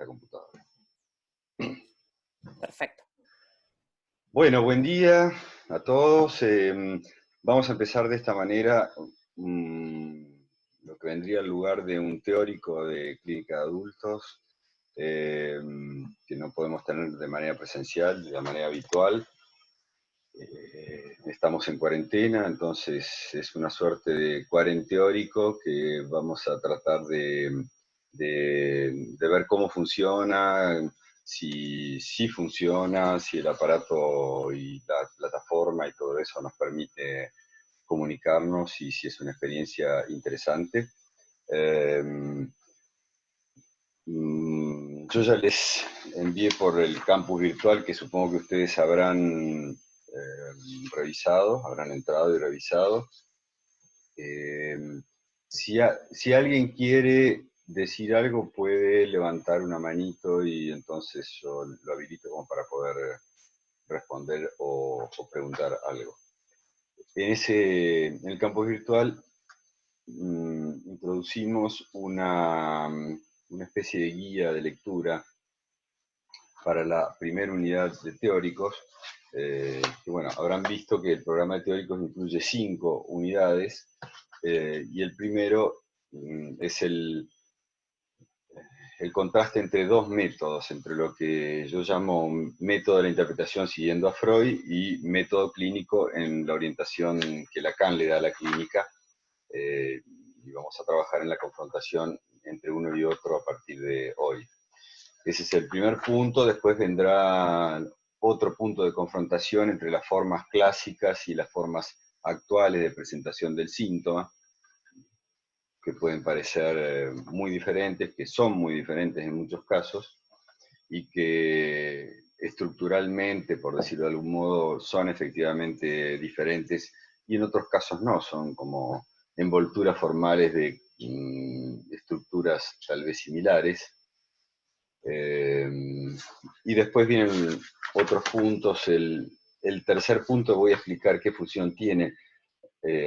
esta computadora. Perfecto. Bueno, buen día a todos. Vamos a empezar de esta manera, lo que vendría en lugar de un teórico de clínica de adultos, que no podemos tener de manera presencial, de manera habitual. Estamos en cuarentena, entonces es una suerte de cuarenteórico que vamos a tratar de ver cómo funciona, si funciona, si el aparato y la plataforma y todo eso nos permite comunicarnos y si es una experiencia interesante. Yo ya les envié por el campus virtual, que supongo que ustedes habrán revisado, habrán entrado y revisado. Si alguien quiere decir algo, puede levantar una manito y entonces yo lo habilito como para poder responder o preguntar algo. En el campus virtual introducimos una especie de guía de lectura para la primera unidad de teóricos, que bueno, habrán visto que el programa de teóricos incluye 5 unidades, y el primero es el contraste entre dos métodos, entre lo que yo llamo método de la interpretación siguiendo a Freud y método clínico en la orientación que Lacan le da a la clínica, y vamos a trabajar en la confrontación entre uno y otro a partir de hoy. Ese es el primer punto. Después vendrá otro punto de confrontación entre las formas clásicas y las formas actuales de presentación del síntoma, que pueden parecer muy diferentes, que son muy diferentes en muchos casos, y que estructuralmente, por decirlo de algún modo, son efectivamente diferentes, y en otros casos no, son como envolturas formales de estructuras tal vez similares. Y después vienen otros puntos. El tercer punto voy a explicar qué función tiene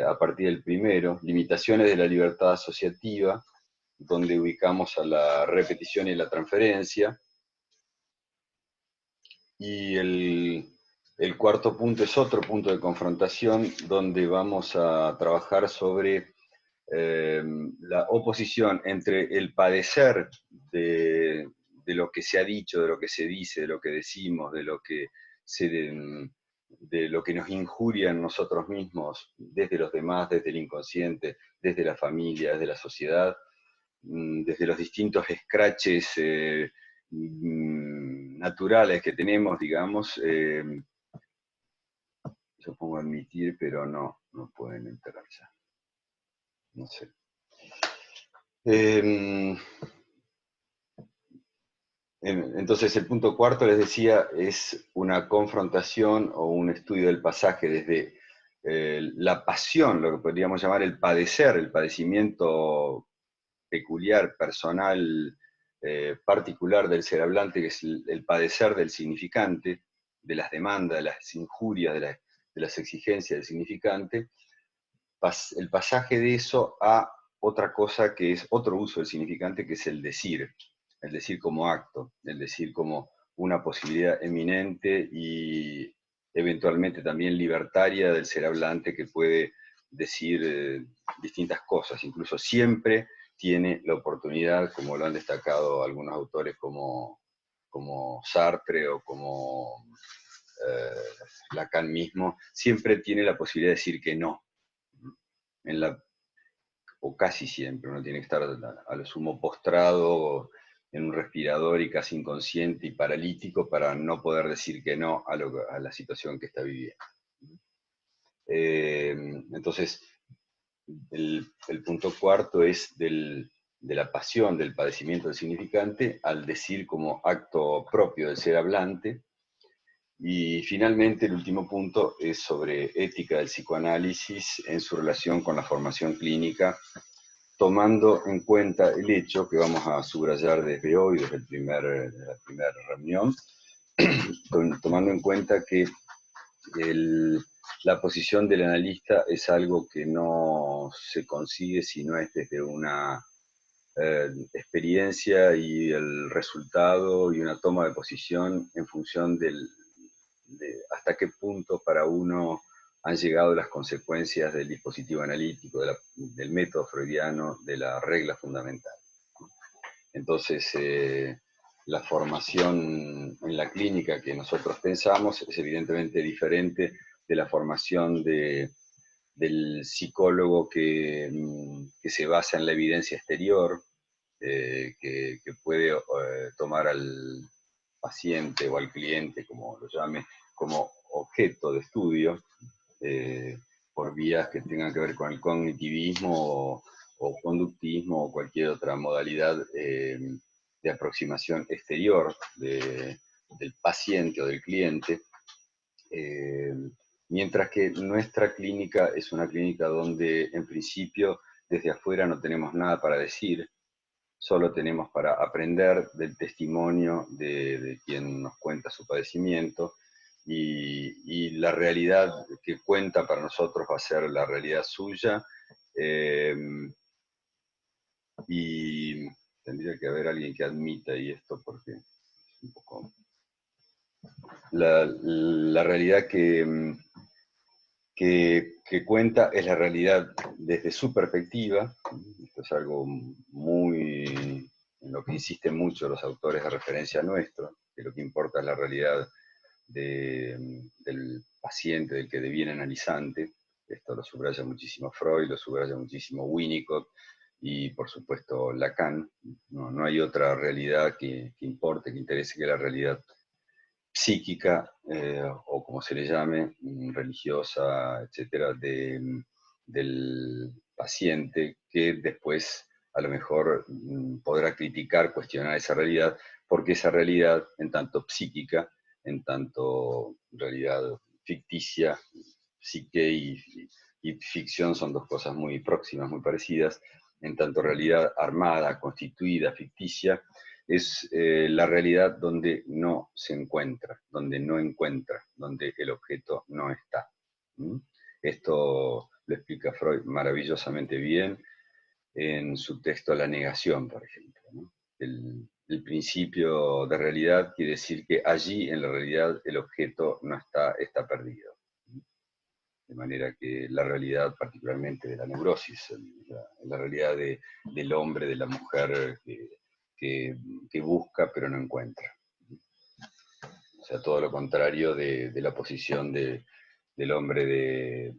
a partir del primero, limitaciones de la libertad asociativa, donde ubicamos a la repetición y la transferencia. Y el cuarto punto es otro punto de confrontación, donde vamos a trabajar sobre la oposición entre el padecer de lo que se ha dicho, de lo que se dice, de lo que decimos, de lo que nos injuria en nosotros mismos, desde los demás, desde el inconsciente, desde la familia, desde la sociedad, desde los distintos escraches naturales que tenemos, digamos. Yo pongo admitir, pero no pueden entrar ya. No sé. Entonces el punto cuarto, les decía, es una confrontación o un estudio del pasaje desde la pasión, lo que podríamos llamar el padecer, el padecimiento peculiar, personal, particular del ser hablante, que es el padecer del significante, de las demandas, de las injurias, de las exigencias del significante, el pasaje de eso a otra cosa que es otro uso del significante, que es el decir como acto, el decir como una posibilidad eminente y eventualmente también libertaria del ser hablante, que puede decir distintas cosas, incluso siempre tiene la oportunidad, como lo han destacado algunos autores como Sartre o como Lacan mismo, siempre tiene la posibilidad de decir que no. O casi siempre, uno tiene que estar a lo sumo postrado en un respirador y casi inconsciente y paralítico para no poder decir que no a la situación que está viviendo. Entonces, el punto cuarto es de la pasión, del padecimiento del significante, al decir como acto propio del ser hablante. Y finalmente, el último punto es sobre ética del psicoanálisis en su relación con la formación clínica, tomando en cuenta el hecho que vamos a subrayar desde hoy, desde la primera reunión, tomando en cuenta que la posición del analista es algo que no se consigue si no es desde una experiencia y el resultado y una toma de posición en función de hasta qué punto para uno han llegado las consecuencias del dispositivo analítico, del método freudiano, de la regla fundamental. Entonces, la formación en la clínica que nosotros pensamos es evidentemente diferente de la formación del psicólogo que se basa en la evidencia exterior, que puede tomar al paciente o al cliente, como lo llame, como objeto de estudio, eh, por vías que tengan que ver con el cognitivismo o conductismo o cualquier otra modalidad de aproximación exterior del paciente o del cliente. Eh, Mientras que nuestra clínica es una clínica donde en principio desde afuera no tenemos nada para decir, solo tenemos para aprender del testimonio de quien nos cuenta su padecimiento, y la realidad que cuenta para nosotros va a ser la realidad suya, eh, y tendría que haber alguien que admita y esto porque es un poco la realidad que cuenta es la realidad desde su perspectiva. Esto es algo muy, en lo que insisten mucho los autores de referencia nuestro, que lo que importa es la realidad del paciente, del que deviene analizante. Esto lo subraya muchísimo Freud, lo subraya muchísimo Winnicott y por supuesto Lacan. No hay otra realidad que importe, que interese, que la realidad psíquica, o como se le llame, religiosa, etcétera, del paciente, que después a lo mejor podrá criticar, cuestionar esa realidad, porque esa realidad, en tanto psíquica, en tanto realidad ficticia, psique y ficción son dos cosas muy próximas, muy parecidas, en tanto realidad armada, constituida, ficticia, es la realidad donde no se encuentra, donde no encuentra, donde el objeto no está. ¿Mm? Esto lo explica Freud maravillosamente bien en su texto La negación, por ejemplo, ¿no? El principio de realidad quiere decir que allí en la realidad el objeto no está, está perdido. De manera que la realidad, particularmente de la neurosis, la realidad del hombre, de la mujer que busca pero no encuentra. O sea, todo lo contrario de la posición del hombre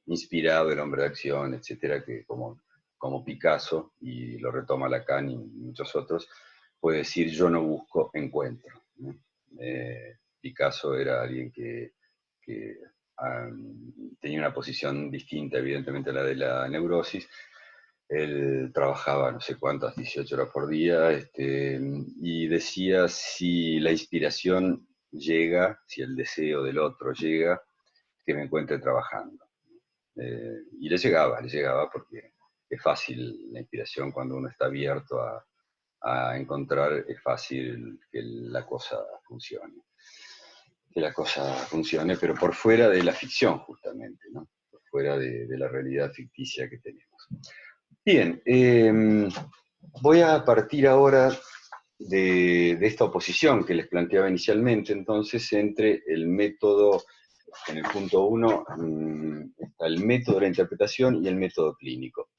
inspirado, del hombre de acción, etcétera, que como Picasso, y lo retoma Lacan y muchos otros, puede decir yo no busco, encuentro, ¿no? Picasso era alguien que tenía una posición distinta, evidentemente, a la de la neurosis. Él trabajaba no sé cuántas, 18 horas por día, y decía, si la inspiración llega, si el deseo del otro llega, que me encuentre trabajando. Y le llegaba porque es fácil la inspiración cuando uno está abierto a encontrar, es fácil que la cosa funcione. Que la cosa funcione, pero por fuera de la ficción, justamente, ¿no? Por fuera de la realidad ficticia que tenemos. Bien, voy a partir ahora de esta oposición que les planteaba inicialmente, entonces, entre el método, en el punto 1, está el método de la interpretación y el método clínico.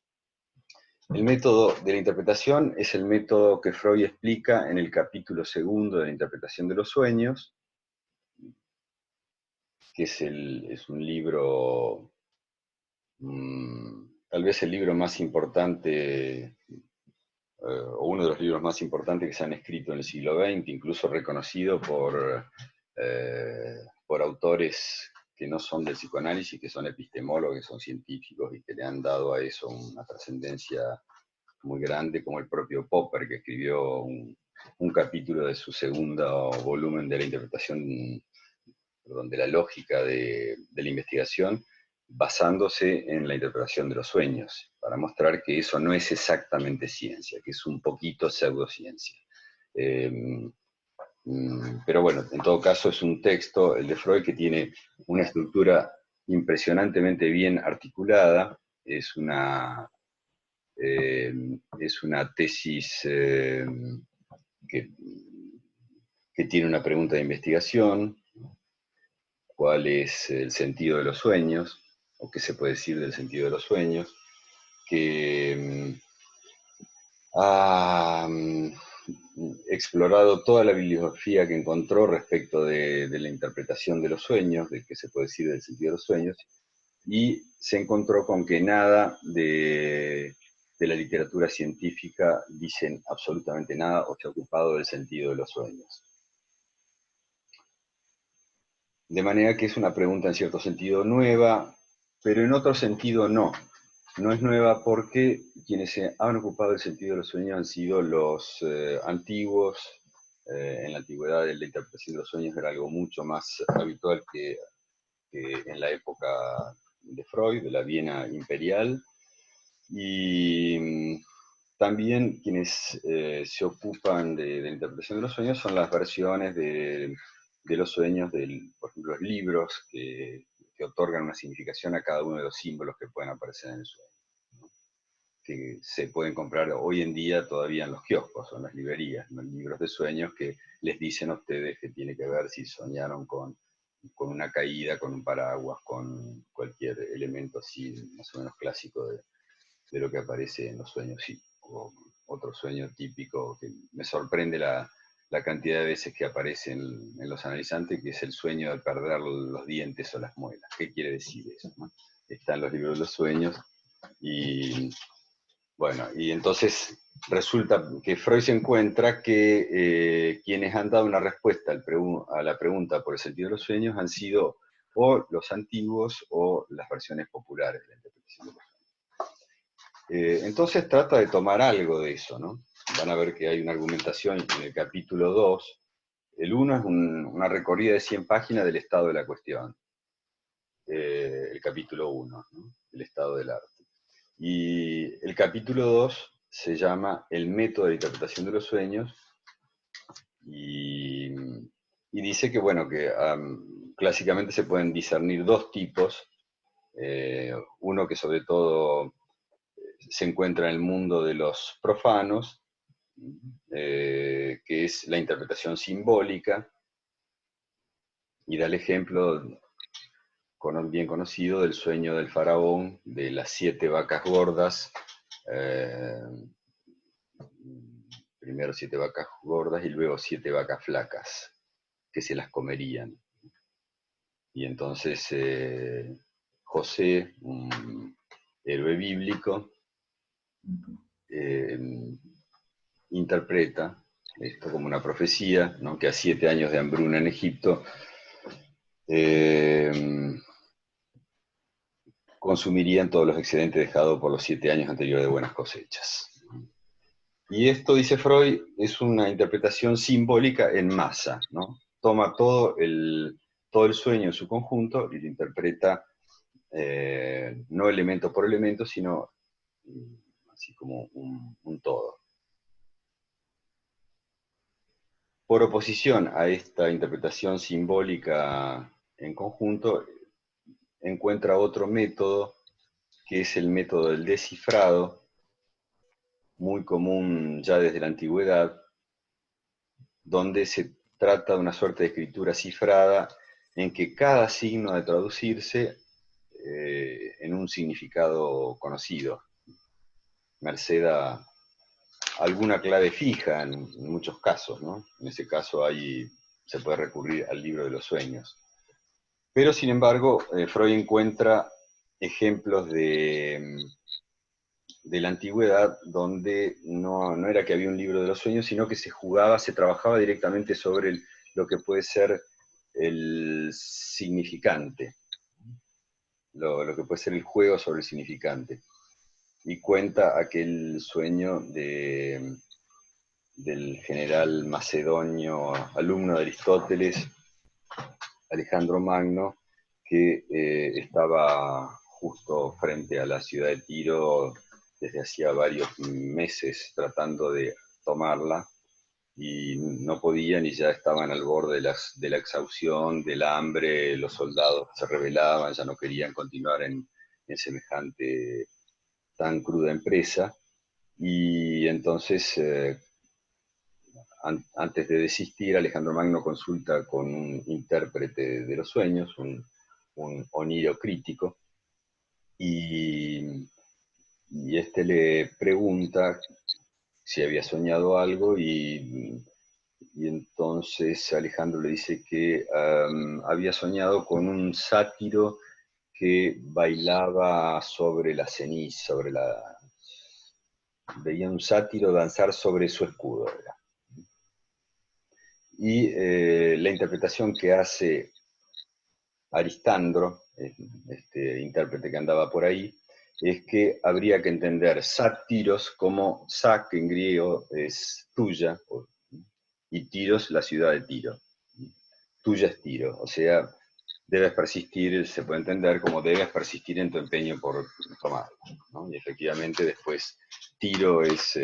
El método de la interpretación es el método que Freud explica en el capítulo 2 de la interpretación de los sueños, que es un libro, tal vez el libro más importante, o uno de los libros más importantes que se han escrito en el siglo XX, incluso reconocido por autores que no son del psicoanálisis, que son epistemólogos, que son científicos y que le han dado a eso una trascendencia muy grande, como el propio Popper, que escribió un capítulo de su segundo volumen de la interpretación, perdón, de la lógica de la investigación, basándose en la interpretación de los sueños, para mostrar que eso no es exactamente ciencia, que es un poquito pseudociencia. Pero bueno, en todo caso es un texto, el de Freud, que tiene una estructura impresionantemente bien articulada, es una es una tesis que, que tiene una pregunta de investigación: ¿cuál es el sentido de los sueños? ¿O qué se puede decir del sentido de los sueños? Que ha explorado toda la bibliografía que encontró respecto de la interpretación de los sueños, de qué se puede decir del sentido de los sueños, y se encontró con que nada de la literatura científica dicen absolutamente nada o se ha ocupado del sentido de los sueños. De manera que es una pregunta en cierto sentido nueva, pero en otro sentido no. No es nueva porque quienes se han ocupado del sentido de los sueños han sido los antiguos. En la antigüedad la interpretación de los sueños era algo mucho más habitual que en la época de Freud, de la Viena imperial. Y también quienes se ocupan de la interpretación de los sueños son las versiones de los sueños, por ejemplo, los libros que otorgan una significación a cada uno de los símbolos que pueden aparecer en el sueño, ¿no? Que se pueden comprar hoy en día todavía en los kioscos o en las librerías, ¿no? Libros de sueños que les dicen a ustedes que tiene que ver si soñaron con una caída, con un paraguas, con cualquier elemento así más o menos clásico de lo que aparece en los sueños. Sí, o otro sueño típico que me sorprende la cantidad de veces que aparece en los analizantes, que es el sueño de perder los dientes o las muelas. ¿Qué quiere decir eso, no? Está en los libros de los sueños. Y bueno, y entonces resulta que Freud se encuentra que quienes han dado una respuesta a la pregunta por el sentido de los sueños han sido o los antiguos o las versiones populares de la interpretación de los sueños. Entonces trata de tomar algo de eso, ¿no? Van a ver que hay una argumentación en el capítulo 2. El 1 es una recorrida de 100 páginas del estado de la cuestión. El capítulo 1, ¿no? El estado del arte. Y el capítulo 2 se llama El método de interpretación de los sueños, y dice que, bueno, que clásicamente se pueden discernir dos tipos. Uno que sobre todo se encuentra en el mundo de los profanos, que es la interpretación simbólica, y da el ejemplo bien conocido del sueño del faraón, de las 7 vacas gordas, primero 7 vacas gordas y luego 7 vacas flacas, que se las comerían. Y entonces José, un héroe bíblico, interpreta esto como una profecía, ¿no? Que a 7 años de hambruna en Egipto consumirían todos los excedentes dejados por los 7 años anteriores de buenas cosechas. Y esto, dice Freud, es una interpretación simbólica en masa, ¿no? Toma todo el sueño en su conjunto y lo interpreta no elemento por elemento, sino así como un todo. Por oposición a esta interpretación simbólica en conjunto, encuentra otro método, que es el método del descifrado, muy común ya desde la antigüedad, donde se trata de una suerte de escritura cifrada en que cada signo ha de traducirse en un significado conocido, merced a alguna clave fija en muchos casos, ¿no? En ese caso se puede recurrir al libro de los sueños. Pero sin embargo, Freud encuentra ejemplos de la antigüedad donde no era que había un libro de los sueños, sino que se trabajaba directamente sobre lo que puede ser el significante, lo que puede ser el juego sobre el significante. Y cuenta aquel sueño del general macedonio, alumno de Aristóteles, Alejandro Magno, que estaba justo frente a la ciudad de Tiro desde hacía varios meses tratando de tomarla, y no podían, y ya estaban al borde de la exhaustión, del hambre. Los soldados se rebelaban, ya no querían continuar en semejante tan cruda empresa, Y entonces, antes de desistir, Alejandro Magno consulta con un intérprete de los sueños, un oniro crítico, y, y este le pregunta si había soñado algo, y entonces Alejandro le dice que había soñado con un sátiro que bailaba sobre la ceniza, veía un sátiro danzar sobre su escudo. Era. Y la interpretación que hace Aristandro, este intérprete que andaba por ahí, es que habría que entender sátiros como sa, que en griego es tuya, y Tiros, la ciudad de Tiro. Tuya es Tiro, o sea, debes persistir, se puede entender como debes persistir en tu empeño por tomarlo, ¿no? Y efectivamente después Tiro es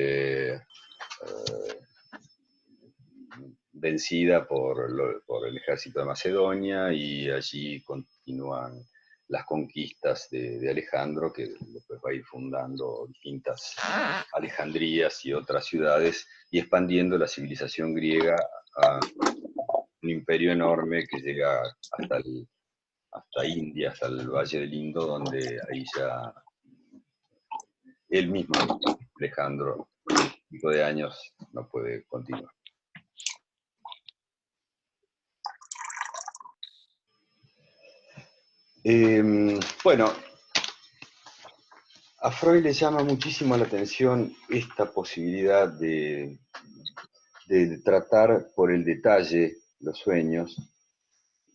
vencida por el ejército de Macedonia, y allí continúan las conquistas de Alejandro, que después va a ir fundando distintas Alejandrías y otras ciudades y expandiendo la civilización griega a un imperio enorme que llega hasta India, hasta el Valle del Indo, donde ahí ya él mismo, Alejandro, pico de años, no puede continuar. Bueno, a Freud le llama muchísimo la atención esta posibilidad de tratar por el detalle los sueños,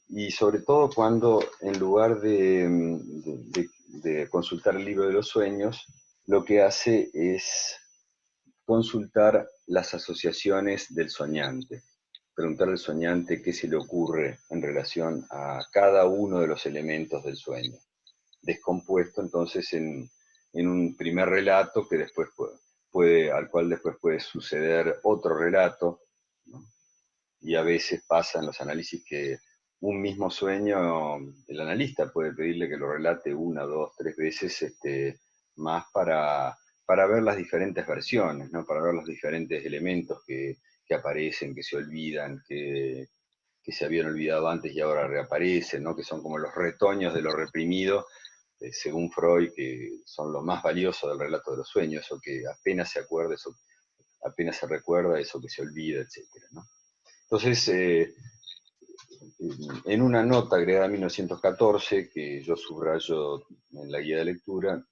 y sobre todo cuando en lugar de consultar el libro de los sueños, lo que hace es consultar las asociaciones del soñante, preguntarle al soñante qué se le ocurre en relación a cada uno de los elementos del sueño, descompuesto entonces en un primer relato que después al cual después puede suceder otro relato, ¿no? Y a veces pasa en los análisis que un mismo sueño, el analista puede pedirle que lo relate una, dos, tres veces, más para ver las diferentes versiones, ¿no? Para ver los diferentes elementos que aparecen, que se olvidan, que se habían olvidado antes y ahora reaparecen, ¿no? Que son como los retoños de lo reprimido, según Freud, que son lo más valioso del relato de los sueños, o que apenas se acuerda, eso apenas se recuerda, eso que se olvida, etcétera, ¿no? Entonces, en una nota agregada en 1914, que yo subrayo en la guía de lectura,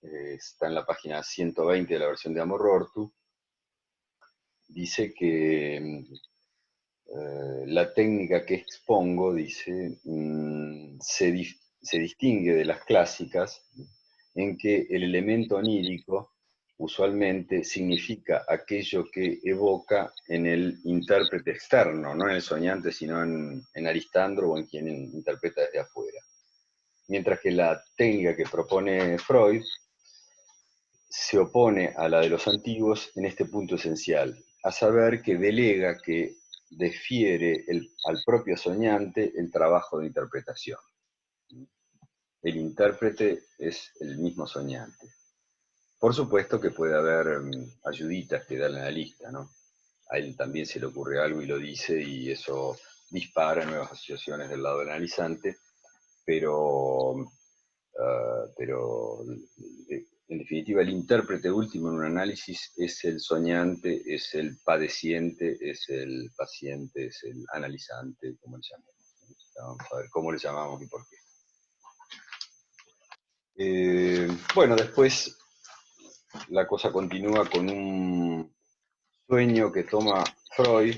está en la página 120 de la versión de Amor Rortu, dice que la técnica que expongo, dice, se distingue de las clásicas en que el elemento onírico usualmente significa aquello que evoca en el intérprete externo, no en el soñante, sino en Aristandro o en quien interpreta desde afuera. Mientras que la técnica que propone Freud se opone a la de los antiguos en este punto esencial, a saber que delega, que defiere al propio soñante el trabajo de interpretación. El intérprete es el mismo soñante. Por supuesto que puede haber ayuditas que da el analista, ¿no? A él también se le ocurre algo y lo dice, y eso dispara nuevas asociaciones del lado del analizante, pero en definitiva el intérprete último en un análisis es el soñante, es el padeciente, es el paciente, es el analizante, como le llamemos. Vamos a ver cómo le llamamos y por qué. Bueno, después la cosa continúa con un sueño que toma Freud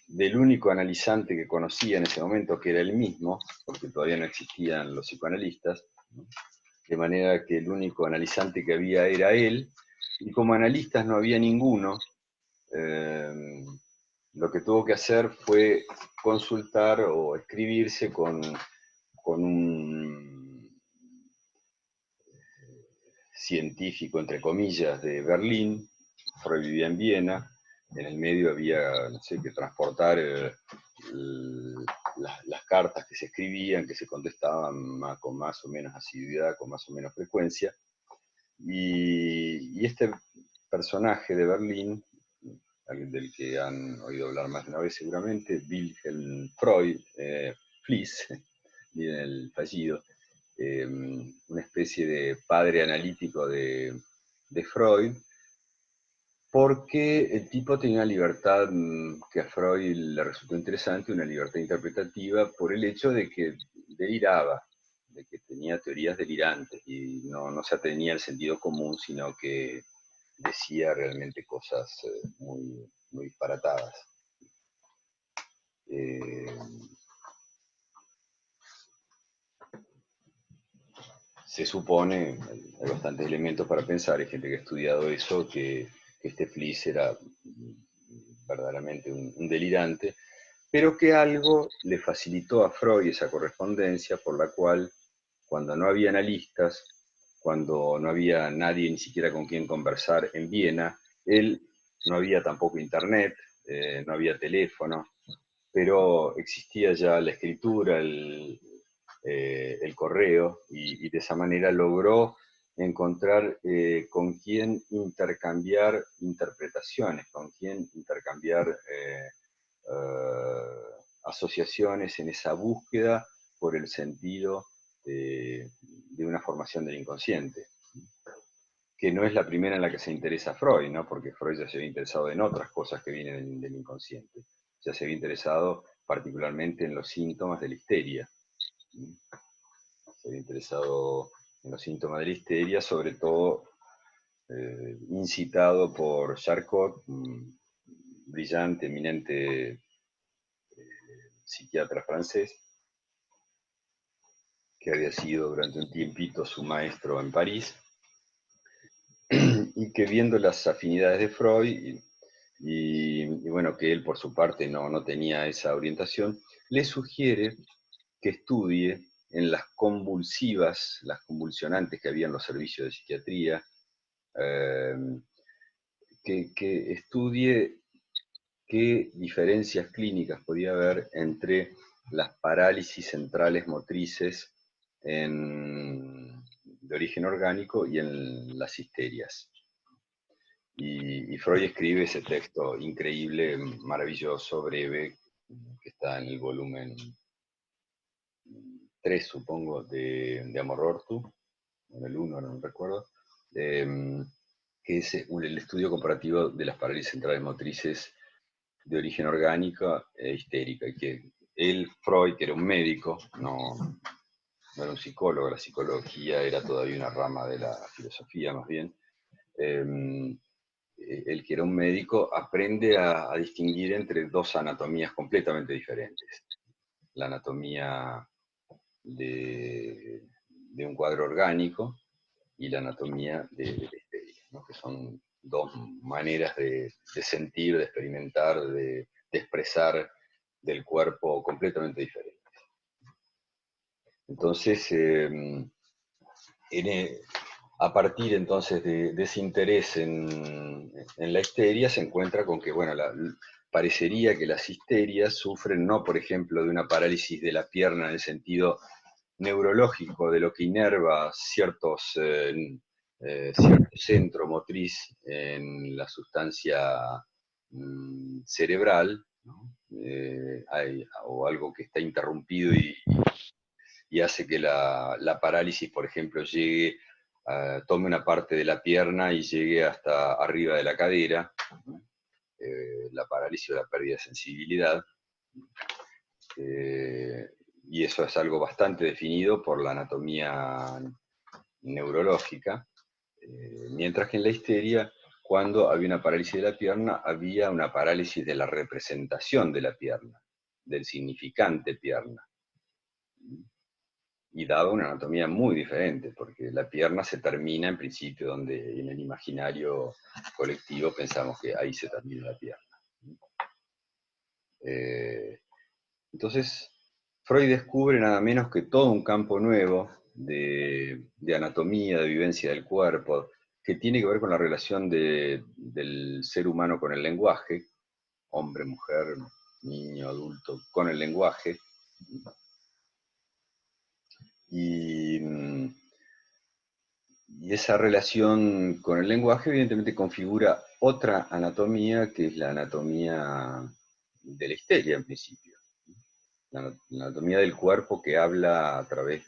del único analizante que conocía en ese momento, que era él mismo, porque todavía no existían los psicoanalistas, ¿no? De manera que el único analizante que había era él, y como analistas no había ninguno, lo que tuvo que hacer fue consultar o escribirse con un científico, entre comillas, de Berlín. Freud vivía en Viena, en el medio había, no sé, que transportar las cartas que se escribían, que se contestaban con más o menos asiduidad, con más o menos frecuencia, Y este personaje de Berlín, del que han oído hablar más de una vez seguramente, Wilhelm Freud, Fliess, miren el fallido, una especie de padre analítico de Freud, porque el tipo tenía una libertad que a Freud le resultó interesante, una libertad interpretativa, por el hecho de que deliraba, de que tenía teorías delirantes y no se atenía al sentido común, sino que decía realmente cosas muy disparatadas. Se supone, hay bastantes elementos para pensar, hay gente que ha estudiado eso, que este Fliess era verdaderamente un delirante, pero que algo le facilitó a Freud esa correspondencia por la cual, cuando no había analistas, cuando no había nadie ni siquiera con quien conversar en Viena, él, no había tampoco internet, no había teléfono, pero existía ya la escritura, el correo, y de esa manera logró encontrar con quién intercambiar interpretaciones, con quién intercambiar asociaciones en esa búsqueda por el sentido de una formación del inconsciente, que no es la primera en la que se interesa Freud, ¿no? Porque Freud ya se había interesado en otras cosas que vienen del inconsciente, ya se había interesado particularmente en los síntomas de la histeria, se había interesado en los síntomas de la histeria, sobre todo incitado por Charcot, un brillante, eminente psiquiatra francés, que había sido durante un tiempito su maestro en París, y que viendo las afinidades de Freud, y bueno, que él por su parte no tenía esa orientación, le sugiere que estudie en las convulsivas, las convulsionantes que había en los servicios de psiquiatría, eh, que estudie qué diferencias clínicas podía haber entre las parálisis centrales motrices de origen orgánico y en las histerias. Y Freud escribe ese texto increíble, maravilloso, breve, que está en el volumen 3, supongo, de Amor Ortu, en el 1, no recuerdo, que es el estudio comparativo de las parálisis centrales motrices de origen orgánico e histérica, y que él, Freud, que era un médico, no era un psicólogo, la psicología era todavía una rama de la filosofía más bien, el que era un médico aprende a distinguir entre dos anatomías completamente diferentes. La anatomía de un cuadro orgánico y la anatomía de la histeria, ¿no? Que son dos maneras de sentir, de experimentar, de expresar del cuerpo completamente diferentes. Entonces, a partir entonces de ese interés en la histeria, se encuentra con que, bueno, parecería que las histerias sufren no, por ejemplo, de una parálisis de la pierna en el sentido neurológico de lo que inerva cierto centro motriz en la sustancia cerebral, ¿no? O algo que está interrumpido y hace que la parálisis, por ejemplo, tome una parte de la pierna y llegue hasta arriba de la cadera, ¿no? La parálisis o la pérdida de sensibilidad. Y eso es algo bastante definido por la anatomía neurológica, mientras que en la histeria, cuando había una parálisis de la pierna, había una parálisis de la representación de la pierna, del significante pierna, y daba una anatomía muy diferente, porque la pierna se termina en principio donde en el imaginario colectivo pensamos que ahí se termina la pierna. Entonces, Freud descubre nada menos que todo un campo nuevo de anatomía, de vivencia del cuerpo, que tiene que ver con la relación del ser humano con el lenguaje, hombre, mujer, niño, adulto, con el lenguaje. Y y esa relación con el lenguaje evidentemente configura otra anatomía, que es la anatomía de la histeria en principio. La anatomía del cuerpo que habla a través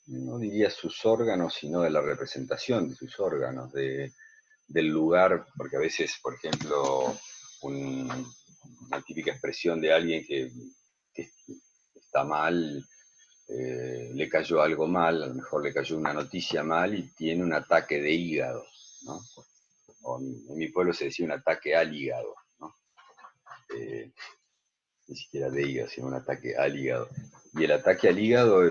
no diría sus órganos, sino de la representación de sus órganos, del lugar, porque a veces, por ejemplo, una típica expresión de alguien que está mal, le cayó algo mal, a lo mejor le cayó una noticia mal y tiene un ataque de hígado, ¿no? O en mi pueblo se decía un ataque al hígado, ¿no? Eh, Ni siquiera de hígado, sino un ataque al hígado. Y el ataque al hígado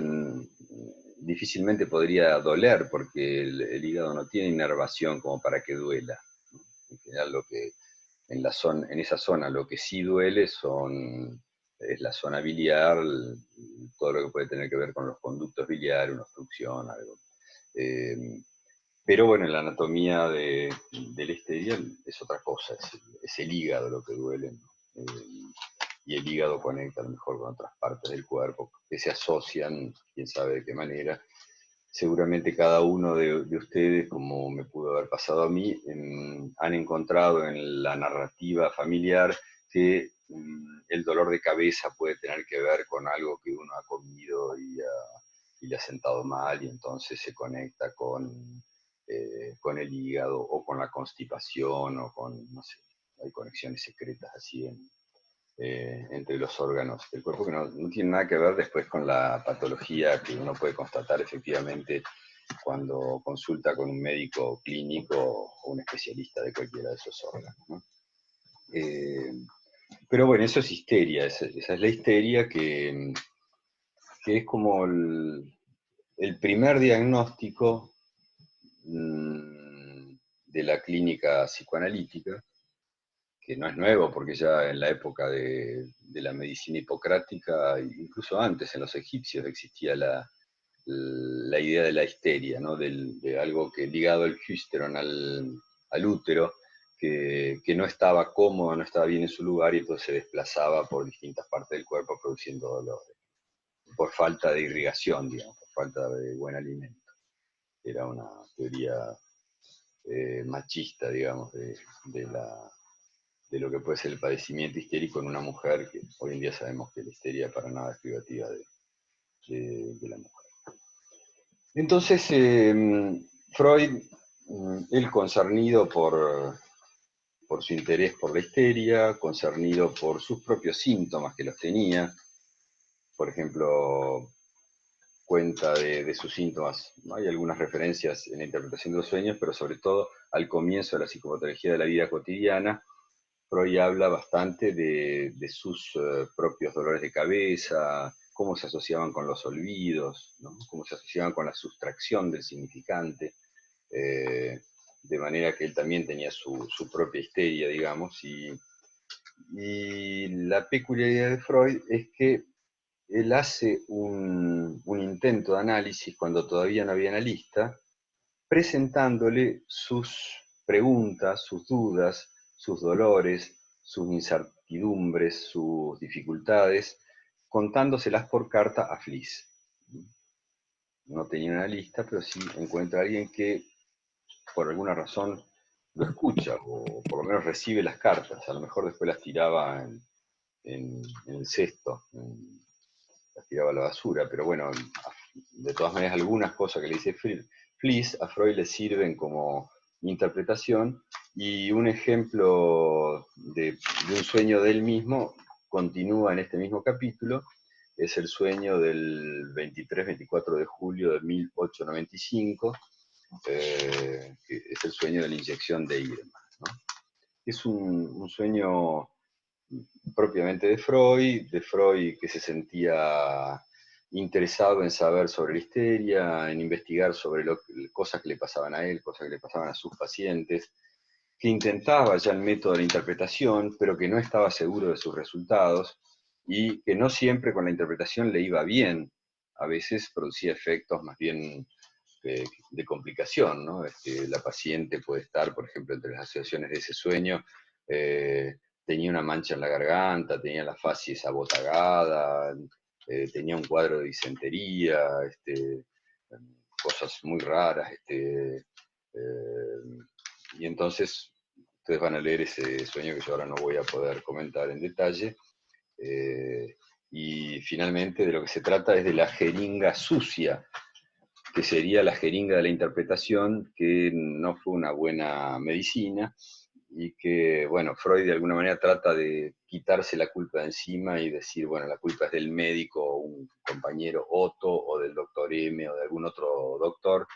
difícilmente podría doler, porque el hígado no tiene inervación como para que duela. En general, en esa zona lo que sí duele es la zona biliar, todo lo que puede tener que ver con los conductos biliares, una obstrucción, algo. Eh, pero bueno, en la anatomía del histeria es otra cosa, es el hígado lo que duele, ¿no? Y el hígado conecta a lo mejor con otras partes del cuerpo que se asocian, quién sabe de qué manera. Seguramente cada uno de ustedes, como me pudo haber pasado a mí, han encontrado en la narrativa familiar que el dolor de cabeza puede tener que ver con algo que uno ha comido y le ha sentado mal, y entonces se conecta con el hígado o con la constipación o con, no sé, hay conexiones secretas así entre los órganos del cuerpo que no tiene nada que ver después con la patología que uno puede constatar efectivamente cuando consulta con un médico clínico o un especialista de cualquiera de esos órganos, ¿no? Eh, pero bueno, eso es histeria, esa es la histeria que es como el primer diagnóstico de la clínica psicoanalítica, que no es nuevo, porque ya en la época de la medicina hipocrática, incluso antes en los egipcios, existía la idea de la histeria, ¿no? De algo que ligado al hüsteron, al útero, que no estaba cómodo, no estaba bien en su lugar y entonces se desplazaba por distintas partes del cuerpo produciendo dolores, por falta de irrigación, digamos, por falta de buen alimento. Era una teoría machista, digamos, de lo que puede ser el padecimiento histérico en una mujer, que hoy en día sabemos que la histeria para nada es privativa de la mujer. Entonces, Freud, él concernido por su interés por la histeria, concernido por sus propios síntomas que los tenía, por ejemplo, cuenta de sus síntomas, ¿no? Hay algunas referencias en la interpretación de los sueños, pero sobre todo al comienzo de la psicopatología de la vida cotidiana, Freud habla bastante de sus propios dolores de cabeza, cómo se asociaban con los olvidos, ¿no? Cómo se asociaban con la sustracción del significante, de manera que él también tenía su propia histeria, digamos, y la peculiaridad de Freud es que él hace un intento de análisis cuando todavía no había analista, presentándole sus preguntas, sus dudas, sus dolores, sus incertidumbres, sus dificultades, contándoselas por carta a Fliss. No tenía una lista, pero sí encuentra a alguien que por alguna razón lo escucha, o por lo menos recibe las cartas, a lo mejor después las tiraba en el cesto, las tiraba a la basura, pero bueno, de todas maneras algunas cosas que le dice Fliss a Freud le sirven como interpretación, y un ejemplo de un sueño de él mismo continúa en este mismo capítulo, es el sueño del 23-24 de julio de 1895, que es el sueño de la inyección de Irma, ¿no? Es un sueño propiamente de Freud que se sentía interesado en saber sobre la histeria, en investigar sobre cosas que le pasaban a él, cosas que le pasaban a sus pacientes, que intentaba ya el método de la interpretación, pero que no estaba seguro de sus resultados y que no siempre con la interpretación le iba bien. A veces producía efectos más bien de complicación, ¿no? La paciente puede estar, por ejemplo, entre las asociaciones de ese sueño, tenía una mancha en la garganta, tenía la facies abotagada, tenía un cuadro de disentería, cosas muy raras, y entonces ustedes van a leer ese sueño que yo ahora no voy a poder comentar en detalle, y finalmente de lo que se trata es de la jeringa sucia, que sería la jeringa de la interpretación, que no fue una buena medicina, y que, bueno, Freud de alguna manera trata de quitarse la culpa de encima y decir, bueno, la culpa es del médico, o un compañero Otto, o del doctor M, o de algún otro doctor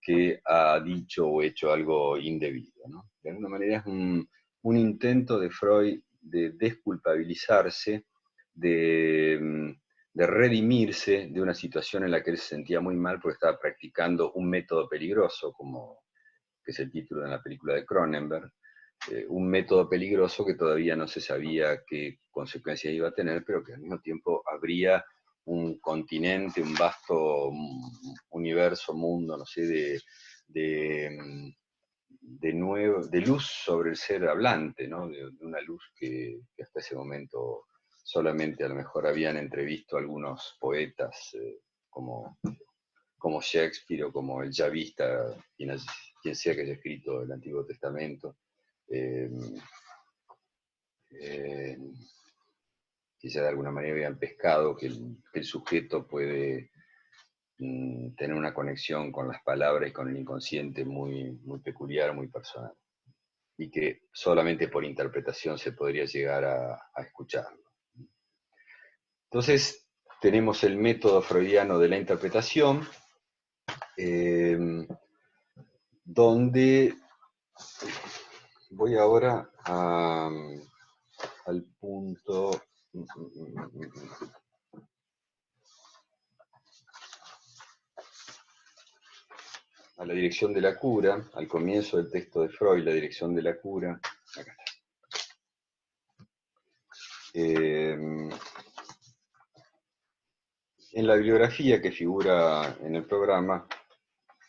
que ha dicho o hecho algo indebido, ¿no? De alguna manera es un intento de Freud de desculpabilizarse, de redimirse de una situación en la que él se sentía muy mal porque estaba practicando un método peligroso, como que es el título de la película de Cronenberg, un método peligroso que todavía no se sabía qué consecuencias iba a tener, pero que al mismo tiempo habría un continente, un vasto universo, mundo, no sé, de luz sobre el ser hablante, ¿no? De una luz que hasta ese momento solamente a lo mejor habían entrevisto algunos poetas como, como Shakespeare o como el Yavista, quien sea que haya escrito el Antiguo Testamento, eh, eh, que ya de alguna manera habían pescado que el sujeto puede tener una conexión con las palabras y con el inconsciente muy, muy peculiar, muy personal, y que solamente por interpretación se podría llegar a escucharlo. Entonces, tenemos el método freudiano de la interpretación, donde voy ahora al punto... a la dirección de la cura, al comienzo del texto de Freud, la dirección de la cura. Acá está. En la bibliografía que figura en el programa,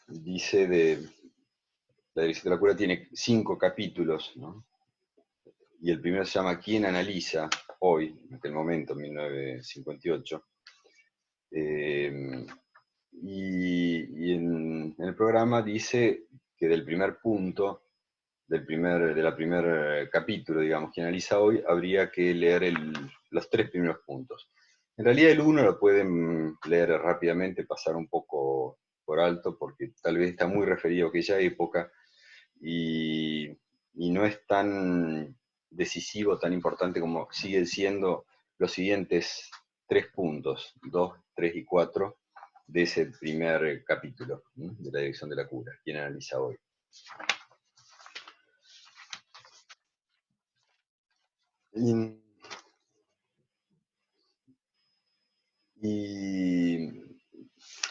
dice la dirección de la cura tiene 5 capítulos, ¿no? Y el primero se llama ¿Quién analiza hoy? En aquel momento, 1958. Y en el programa dice que del primer punto, de la primer capítulo, digamos, que analiza hoy, habría que leer los 3 primeros puntos. En realidad el 1 lo pueden leer rápidamente, pasar un poco por alto, porque tal vez está muy referido a aquella época y, y no es tan decisivo, tan importante como siguen siendo los siguientes 3 puntos, 2, 3 y 4, de ese primer capítulo, ¿no? De la dirección de la cura, quien analiza hoy. Y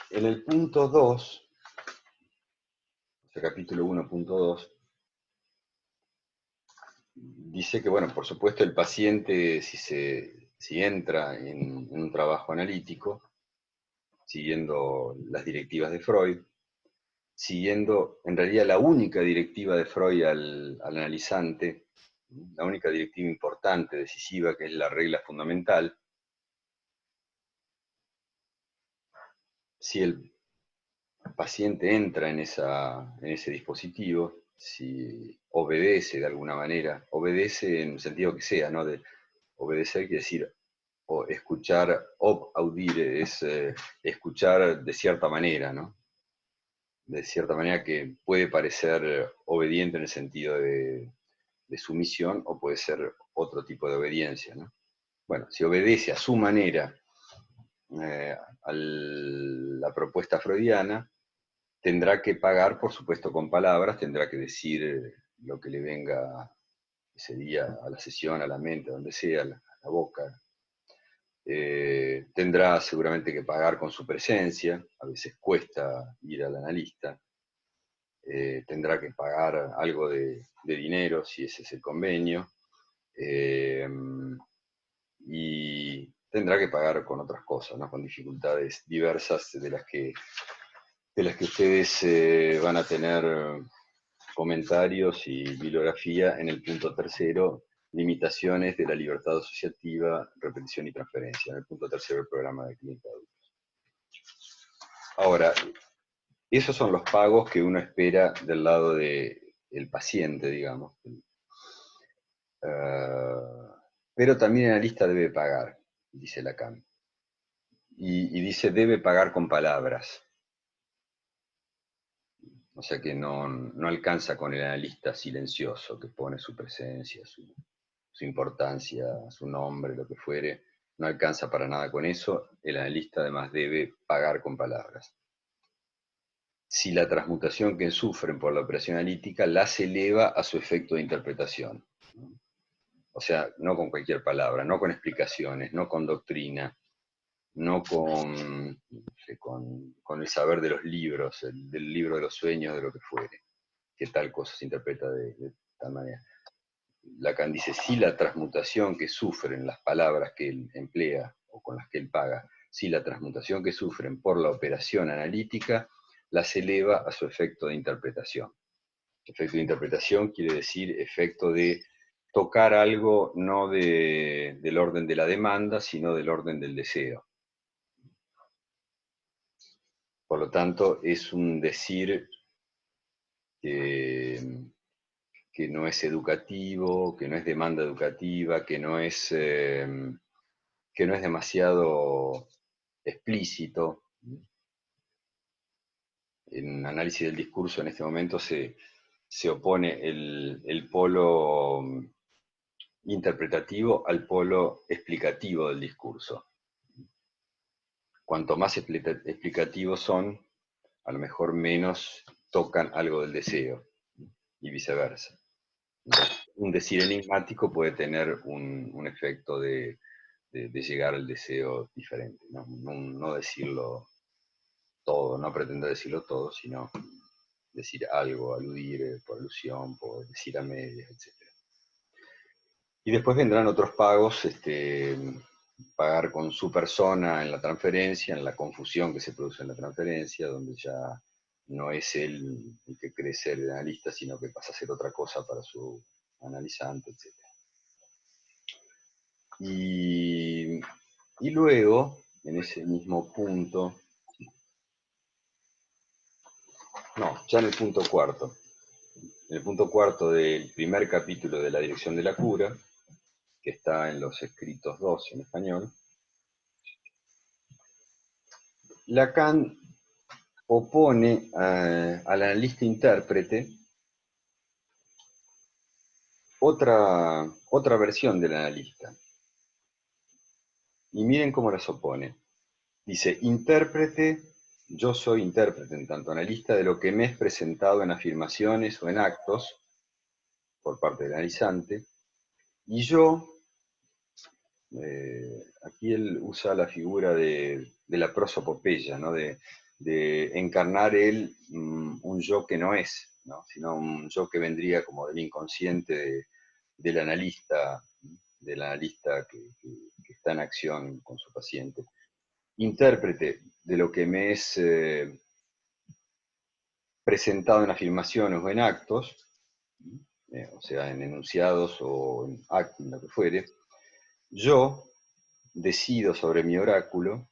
en el punto 2, o sea, capítulo 1.2, dice que, bueno, por supuesto el paciente, si entra en un trabajo analítico, siguiendo las directivas de Freud, siguiendo en realidad la única directiva de Freud al analizante, la única directiva importante, decisiva, que es la regla fundamental, si el paciente entra en ese dispositivo, si obedece de alguna manera, obedece en el sentido que sea, ¿no? De obedecer quiere decir o escuchar, audire, es escuchar de cierta manera, ¿no? De cierta manera que puede parecer obediente en el sentido de sumisión o puede ser otro tipo de obediencia, ¿no? Bueno, si obedece a su manera a la propuesta freudiana, tendrá que pagar, por supuesto, con palabras, tendrá que decir lo que le venga ese día a la sesión, a la mente, a donde sea, a la boca. Tendrá seguramente que pagar con su presencia, a veces cuesta ir al analista. Tendrá que pagar algo de dinero, si ese es el convenio. Y tendrá que pagar con otras cosas, ¿no? Con dificultades diversas de las que ustedes van a tener comentarios y bibliografía en el punto 3, limitaciones de la libertad asociativa, repetición y transferencia, en el punto 3 del programa de clínica de adultos. Ahora, Esos son los pagos que uno espera del lado del paciente, digamos. Pero también el analista debe pagar, dice Lacan. Y dice debe pagar con palabras. O sea que no alcanza con el analista silencioso que pone su presencia, su importancia, su nombre, lo que fuere. No alcanza para nada con eso. El analista además debe pagar con palabras. Si la transmutación que sufren por la operación analítica las eleva a su efecto de interpretación. O sea, no con cualquier palabra, no con explicaciones, no con doctrina, no con el saber de los libros, del libro de los sueños, de lo que fuere, que tal cosa se interpreta de tal manera. Lacan dice, si la transmutación que sufren las palabras que él emplea o con las que él paga, si la transmutación que sufren por la operación analítica las eleva a su efecto de interpretación. Efecto de interpretación quiere decir efecto de tocar algo no del orden de la demanda, sino del orden del deseo. Por lo tanto, es un decir que no es educativo, que no es demanda educativa, que no es demasiado explícito. En análisis del discurso en este momento se opone el polo interpretativo al polo explicativo del discurso. Cuanto más explicativos son, a lo mejor menos tocan algo del deseo, y viceversa. Un decir enigmático puede tener un efecto de llegar al deseo diferente, no decirlo todo, no pretender decirlo todo, sino decir algo, aludir por alusión, por decir a medias, etc. Y después vendrán otros pagos, pagar con su persona en la transferencia, en la confusión que se produce en la transferencia, donde ya no es él el que cree ser el analista, sino que pasa a ser otra cosa para su analizante, etc. Y luego, en ese mismo punto, ya en el punto cuarto, en el punto cuarto del primer capítulo de La Dirección de la Cura, que está en los escritos 2 en español, Lacan opone al analista intérprete otra versión del analista. Y miren cómo las opone. Dice, intérprete, yo soy intérprete en tanto analista de lo que me es presentado en afirmaciones o en actos por parte del analizante, y yo, aquí él usa la figura de la prosopopeya, ¿no? de encarnar él un yo que no es, ¿no? Sino un yo que vendría como del inconsciente del analista que está en acción con su paciente. Intérprete de lo que me es presentado en afirmaciones o en actos, o sea, en enunciados o en actos, lo que fuere, yo decido sobre mi oráculo,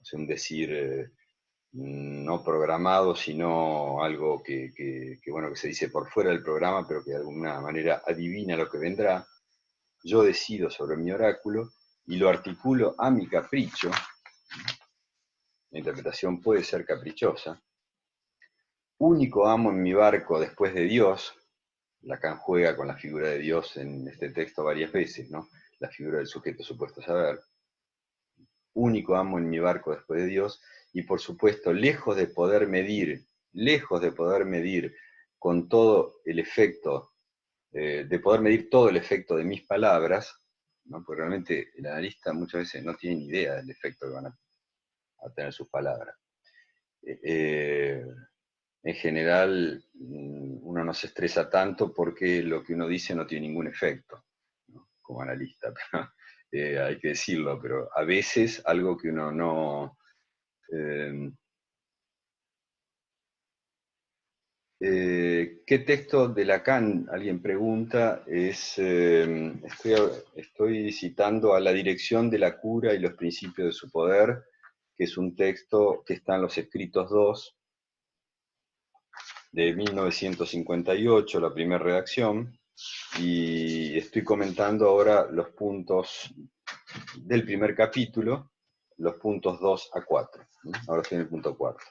o sea, un decir no programado, sino algo bueno, que se dice por fuera del programa, pero que de alguna manera adivina lo que vendrá. Yo decido sobre mi oráculo y lo articulo a mi capricho. La interpretación puede ser caprichosa. Único amo en mi barco después de Dios. Lacan juega con la figura de Dios en este texto varias veces, ¿no? La figura del sujeto supuesto saber. Único amo en mi barco después de Dios, y por supuesto, lejos de poder medir con todo el efecto, de poder medir todo el efecto de mis palabras, ¿no? Porque realmente el analista muchas veces no tiene ni idea del efecto que van a tener sus palabras. En general, uno no se estresa tanto porque lo que uno dice no tiene ningún efecto, ¿no? Como analista, pero, hay que decirlo, pero a veces algo que uno no... ¿qué texto de Lacan, alguien pregunta, estoy citando a La Dirección de la Cura y los Principios de su Poder, que es un texto que está en los escritos 2, de 1958, la primera redacción, y estoy comentando ahora los puntos del primer capítulo, los puntos 2 a 4. Ahora estoy en el punto 4.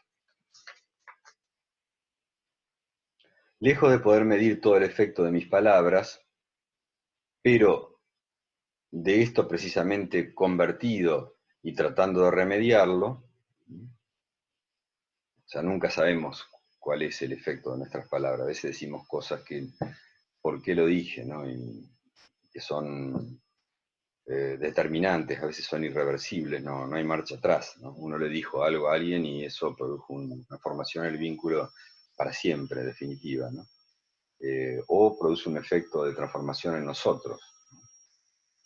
Lejos de poder medir todo el efecto de mis palabras, pero de esto precisamente convertido y tratando de remediarlo, o sea, nunca sabemos cuál es el efecto de nuestras palabras. A veces decimos cosas que, ¿por qué lo dije? ¿No? Y que son determinantes, a veces son irreversibles, no hay marcha atrás, ¿no? Uno le dijo algo a alguien y eso produjo una formación en el vínculo para siempre, definitiva, ¿no? O produce un efecto de transformación en nosotros.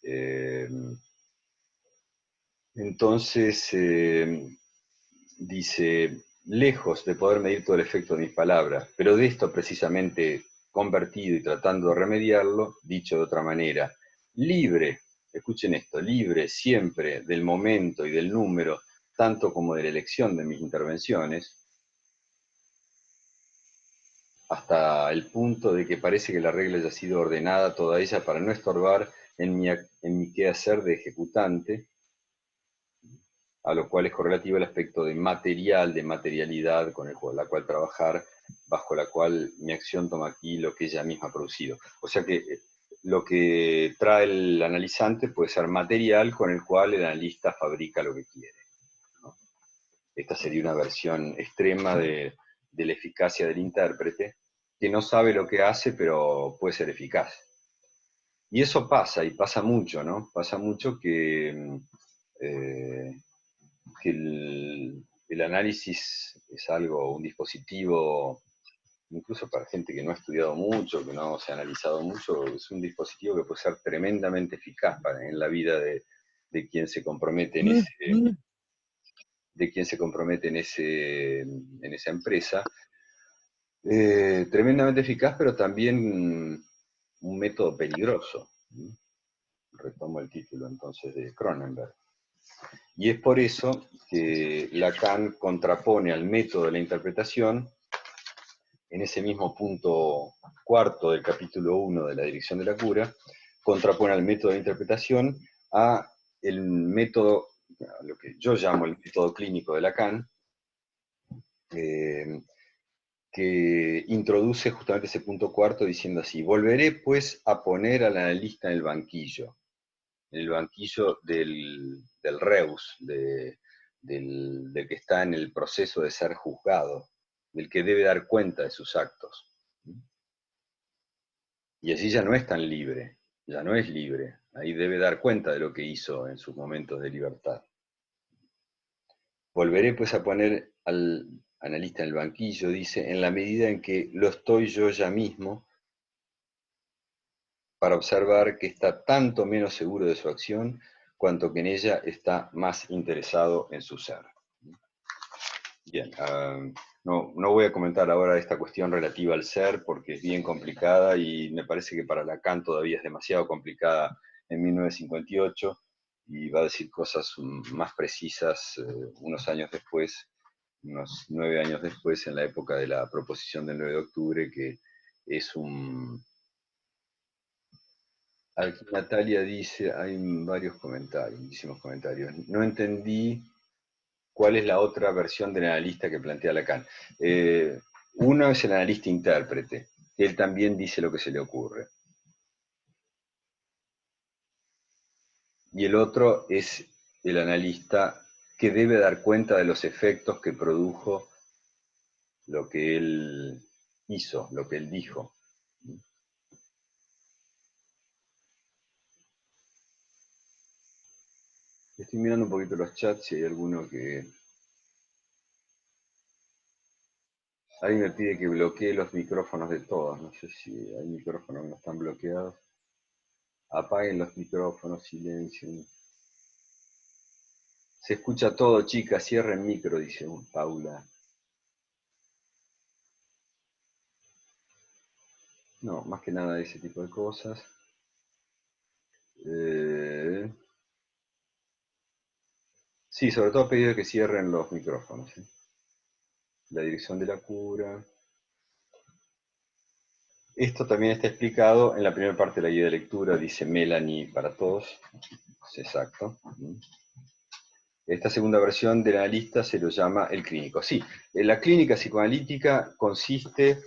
Eh, entonces, dice, lejos de poder medir todo el efecto de mis palabras, pero de esto precisamente convertido y tratando de remediarlo, dicho de otra manera, libre, escuchen esto, libre siempre del momento y del número, tanto como de la elección de mis intervenciones, hasta el punto de que parece que la regla haya sido ordenada toda ella para no estorbar en mi quehacer de ejecutante, a lo cual es correlativo el aspecto de material, de materialidad con la cual trabajar, bajo la cual mi acción toma aquí lo que ella misma ha producido. O sea que lo que trae el analizante puede ser material con el cual el analista fabrica lo que quiere, ¿no? Esta sería una versión extrema de la eficacia del intérprete, que no sabe lo que hace, pero puede ser eficaz. Y eso pasa, y pasa mucho, ¿no? Pasa mucho eh, que el análisis es algo, un dispositivo, incluso para gente que no ha estudiado mucho, que no se ha analizado mucho, es un dispositivo que puede ser tremendamente eficaz en la vida de quien se compromete de quien se compromete en esa empresa. Tremendamente eficaz, pero también un método peligroso. Retomo el título entonces de Cronenberg. Y es por eso que Lacan contrapone al método de la interpretación, en ese mismo punto cuarto del capítulo 1 de la dirección de la cura, contrapone al método de interpretación a el método, lo que yo llamo el método clínico de Lacan, eh, que introduce justamente ese punto cuarto diciendo así: volveré pues a poner al analista en el banquillo del Reus, del que está en el proceso de ser juzgado, del que debe dar cuenta de sus actos. Y allí ya no es tan libre, ya no es libre, ahí debe dar cuenta de lo que hizo en sus momentos de libertad. Volveré pues a poner al analista en el banquillo, dice, en la medida en que lo estoy yo ya mismo, para observar que está tanto menos seguro de su acción, cuanto que en ella está más interesado en su ser. Bien, no voy a comentar ahora esta cuestión relativa al ser, porque es bien complicada y me parece que para Lacan todavía es demasiado complicada en 1958, y va a decir cosas más precisas unos años después, unos 9 años después, en la época de la proposición del 9 de octubre, que es un... Aquí Natalia dice, hay varios comentarios, muchísimos comentarios. No entendí cuál es la otra versión del analista que plantea Lacan. Uno es el analista intérprete, que él también dice lo que se le ocurre. Y el otro es el analista que debe dar cuenta de los efectos que produjo lo que él hizo, lo que él dijo. Estoy mirando un poquito los chats si hay alguno que... Alguien me pide que bloquee los micrófonos de todos. No sé si hay micrófonos que no están bloqueados. Apaguen los micrófonos, silencio. Se escucha todo, chicas, cierren micro, dice Paula. No, más que nada ese tipo de cosas. Eh, sí, sobre todo pedido que cierren los micrófonos. La dirección de la cura. Esto también está explicado en la primera parte de la guía de lectura, dice Melanie para todos. Es exacto. Esta segunda versión del analista se lo llama el clínico. Sí, la clínica psicoanalítica consiste,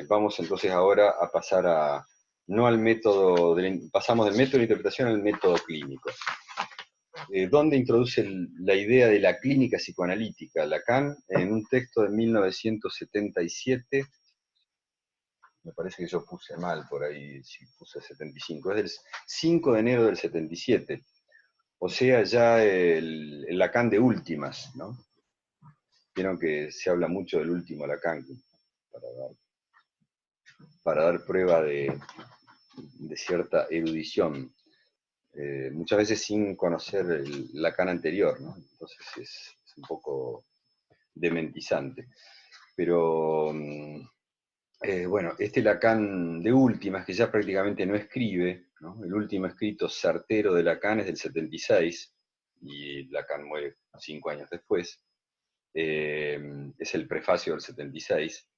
vamos entonces ahora a pasar a, no al método, pasamos del método de interpretación al método clínico. ¿Dónde introduce la idea de la clínica psicoanalítica? Lacan, en un texto de 1977, me parece que yo puse mal por ahí, si puse 75, es del 5 de enero del 77, o sea, ya el Lacan de últimas, ¿no? Vieron que se habla mucho del último Lacan, para dar prueba de cierta erudición, muchas veces sin conocer el Lacan anterior, ¿no? Entonces es un poco dementizante. Pero bueno, este Lacan de últimas, que ya prácticamente no escribe, ¿no? El último escrito certero de Lacan es del 76, y Lacan muere 5 años después, es el prefacio del 76.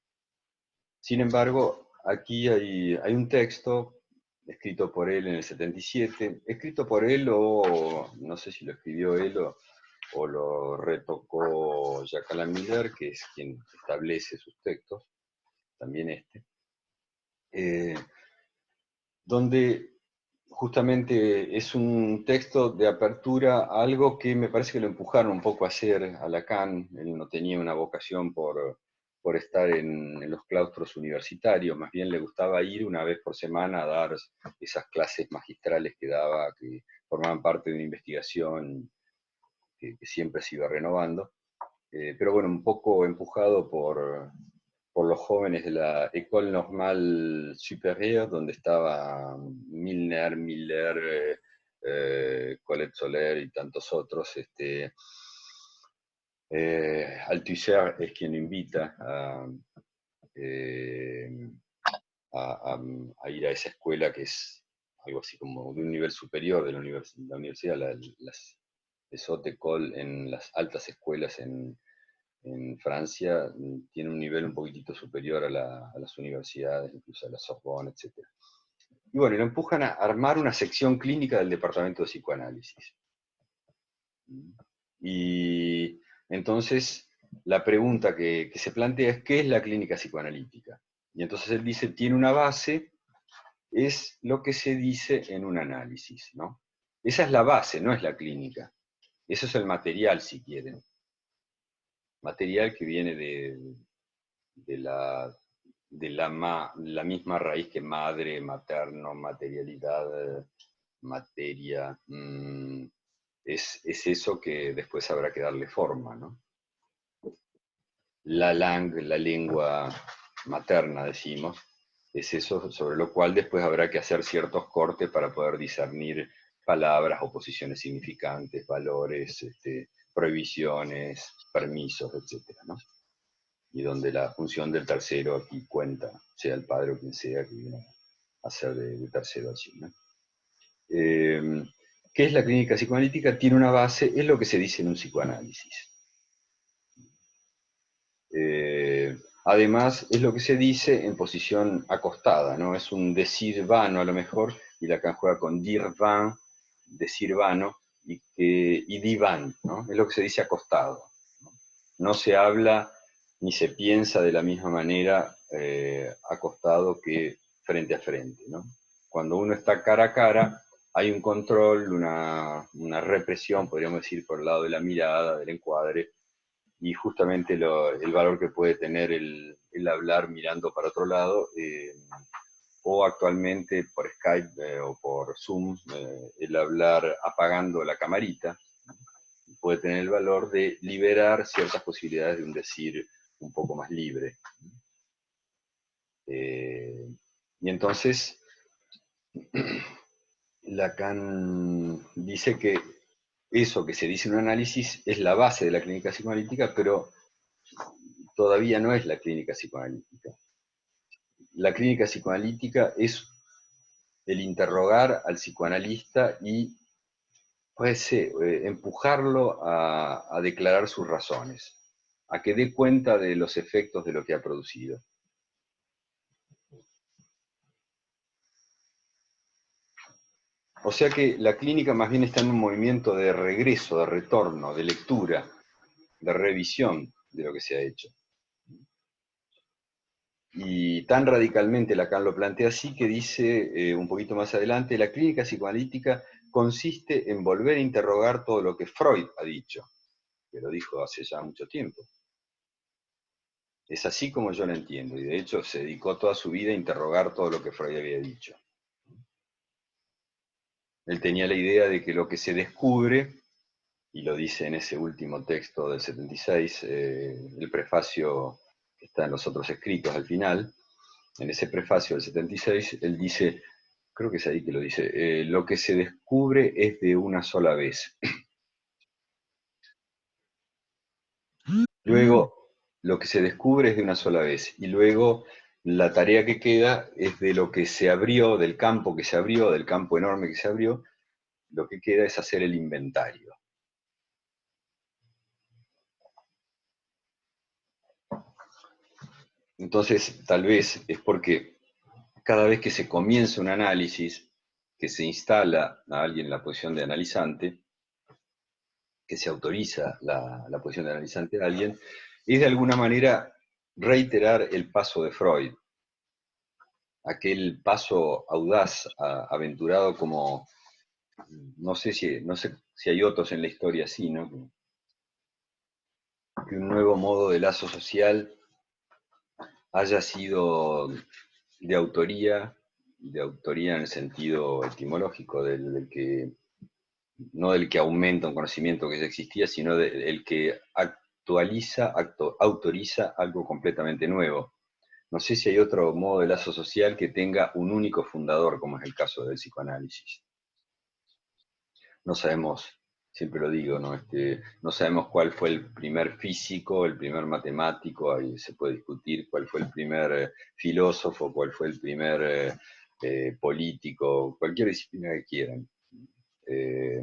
Sin embargo, aquí hay un texto escrito por él en el 77, escrito por él o no sé si lo escribió él o lo retocó Jacques Alain Miller, que es quien establece sus textos, también este, eh, donde justamente es un texto de apertura a algo que me parece que lo empujaron un poco a hacer a Lacan. Él no tenía una vocación por estar en los claustros universitarios, más bien le gustaba ir una vez por semana a dar esas clases magistrales que daba, que formaban parte de una investigación que siempre se iba renovando. Pero bueno, un poco empujado por los jóvenes de la École Normale Supérieure, donde estaba Milner, Miller, Colette Soler y tantos otros. Althusser es quien lo invita eh, a ir a esa escuela que es algo así como de un nivel superior de la universidad, las Hautes Écoles, en las altas escuelas en Francia, tiene un nivel un poquitito superior a las universidades, incluso a la Sorbonne, etc. Y bueno, lo empujan a armar una sección clínica del departamento de psicoanálisis. Y entonces la pregunta que se plantea es, ¿qué es la clínica psicoanalítica? Y entonces él dice, tiene una base, es lo que se dice en un análisis, ¿no? Esa es la base, no es la clínica. Eso es el material, si quieren. Material que viene de la misma raíz que madre, materno, materialidad, materia. Es eso que después habrá que darle forma, ¿no? La lengua materna, decimos, es eso sobre lo cual después habrá que hacer ciertos cortes para poder discernir palabras, oposiciones significantes, valores, prohibiciones, permisos, etcétera, ¿no? Y donde la función del tercero aquí cuenta, sea el padre o quien sea que viene a ser de tercero allí, ¿no? ¿Qué es la clínica psicoanalítica? Tiene una base, es lo que se dice en un psicoanálisis. Además, es lo que se dice en posición acostada, ¿no? Es un decir vano a lo mejor, y Lacan juega con dir van, decir vano, y diván, ¿no? Es lo que se dice acostado. No se habla ni se piensa de la misma manera acostado que frente a frente, ¿no? Cuando uno está cara a cara, hay un control, una represión, podríamos decir, por el lado de la mirada, del encuadre, y justamente el valor que puede tener el hablar mirando para otro lado, o actualmente por Skype o por Zoom, el hablar apagando la camarita, puede tener el valor de liberar ciertas posibilidades de un decir un poco más libre. Y entonces, Lacan dice que eso que se dice en un análisis es la base de la clínica psicoanalítica, pero todavía no es la clínica psicoanalítica. La clínica psicoanalítica es el interrogar al psicoanalista y puede ser empujarlo a declarar sus razones, a que dé cuenta de los efectos de lo que ha producido. O sea que la clínica más bien está en un movimiento de regreso, de retorno, de lectura, de revisión de lo que se ha hecho. Y tan radicalmente Lacan lo plantea así que dice, un poquito más adelante, la clínica psicoanalítica consiste en volver a interrogar todo lo que Freud ha dicho, que lo dijo hace ya mucho tiempo. Es así como yo lo entiendo, y de hecho se dedicó toda su vida a interrogar todo lo que Freud había dicho. Él tenía la idea de que lo que se descubre, y lo dice en ese último texto del 76, el prefacio que está en los otros escritos al final, en ese prefacio del 76, él dice, creo que es ahí que lo dice, lo que se descubre es de una sola vez. Luego, lo que se descubre es de una sola vez, y luego la tarea que queda es de lo que se abrió, del campo que se abrió, del campo enorme que se abrió, lo que queda es hacer el inventario. Entonces, tal vez es porque cada vez que se comienza un análisis, que se instala a alguien en la posición de analizante, que se autoriza la posición de analizante a alguien, es de alguna manera reiterar el paso de Freud, aquel paso audaz, aventurado como, no sé si hay otros en la historia así, ¿no? Que un nuevo modo de lazo social haya sido de autoría en el sentido etimológico, no del que aumenta un conocimiento que ya existía, sino del que autoriza algo completamente nuevo. No sé si hay otro modo de lazo social que tenga un único fundador, como es el caso del psicoanálisis. No sabemos, siempre lo digo, ¿no? No sabemos cuál fue el primer físico, el primer matemático, ahí se puede discutir cuál fue el primer filósofo, cuál fue el primer político, cualquier disciplina que quieran. Eh,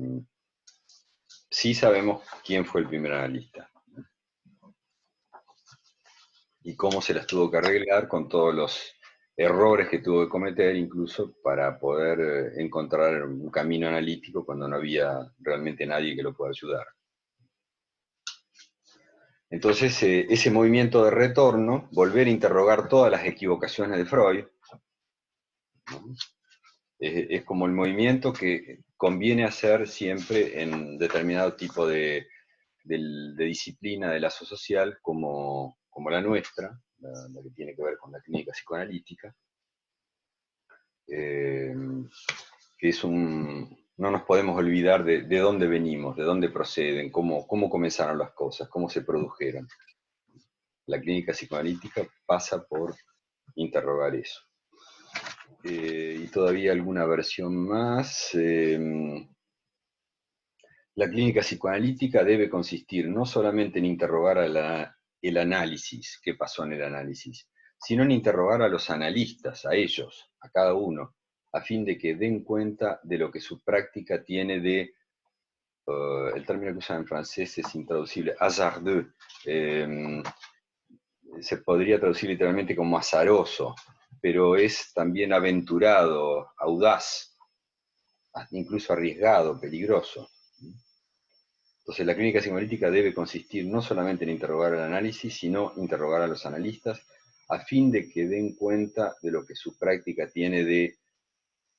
sí sabemos quién fue el primer analista y cómo se las tuvo que arreglar con todos los errores que tuvo que cometer, incluso para poder encontrar un camino analítico cuando no había realmente nadie que lo pueda ayudar. Entonces, ese movimiento de retorno, volver a interrogar todas las equivocaciones de Freud, ¿no? Es como el movimiento que conviene hacer siempre en determinado tipo de disciplina de lazo social como la nuestra, la que tiene que ver con la clínica psicoanalítica, eh, que es no nos podemos olvidar de dónde venimos, de dónde proceden, cómo comenzaron las cosas, cómo se produjeron. La clínica psicoanalítica pasa por interrogar eso. Y todavía alguna versión más. La clínica psicoanalítica debe consistir no solamente en interrogar el análisis, qué pasó en el análisis, sino en interrogar a los analistas, a ellos, a cada uno, a fin de que den cuenta de lo que su práctica tiene de, el término que usan en francés es intraducible, hasardeux, se podría traducir literalmente como azaroso, pero es también aventurado, audaz, incluso arriesgado, peligroso. Entonces la clínica psicoanalítica debe consistir no solamente en interrogar al análisis, sino interrogar a los analistas a fin de que den cuenta de lo que su práctica tiene de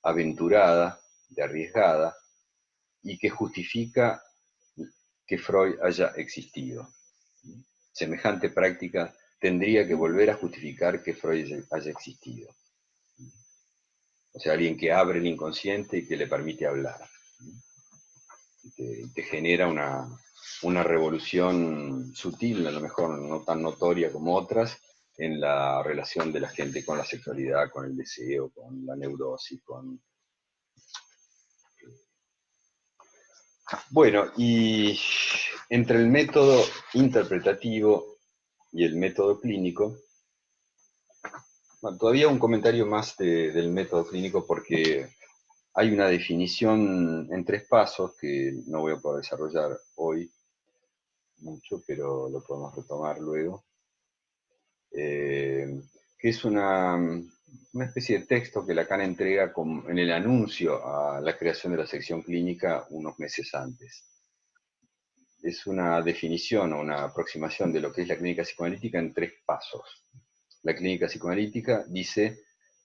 aventurada, de arriesgada, y que justifica que Freud haya existido. Semejante práctica tendría que volver a justificar que Freud haya existido. O sea, alguien que abre el inconsciente y que le permite hablar. Que genera una revolución sutil, a lo mejor no tan notoria como otras, en la relación de la gente con la sexualidad, con el deseo, con la neurosis, Bueno, y entre el método interpretativo y el método clínico, bueno, todavía un comentario más del método clínico porque hay una definición en 3 pasos que no voy a poder desarrollar hoy mucho, pero lo podemos retomar luego, que es una especie de texto que Lacan entrega en el anuncio a la creación de la sección clínica unos meses antes. Es una definición o una aproximación de lo que es la clínica psicoanalítica en 3 pasos. La clínica psicoanalítica dice,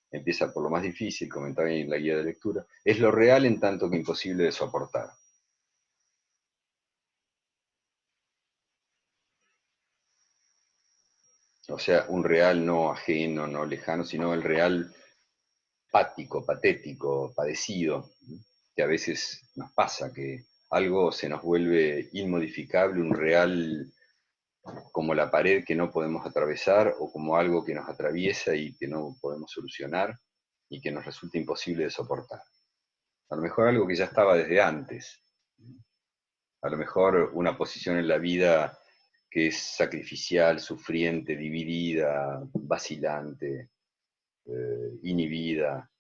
empieza por lo más difícil, comentaba en la guía de lectura, es lo real en tanto que imposible de soportar. O sea, un real no ajeno, no lejano, sino el real pático, patético, padecido, que a veces nos pasa, que algo se nos vuelve inmodificable, un real como la pared que no podemos atravesar o como algo que nos atraviesa y que no podemos solucionar y que nos resulta imposible de soportar. A lo mejor algo que ya estaba desde antes. A lo mejor una posición en la vida que es sacrificial, sufriente, dividida, vacilante, inhibida,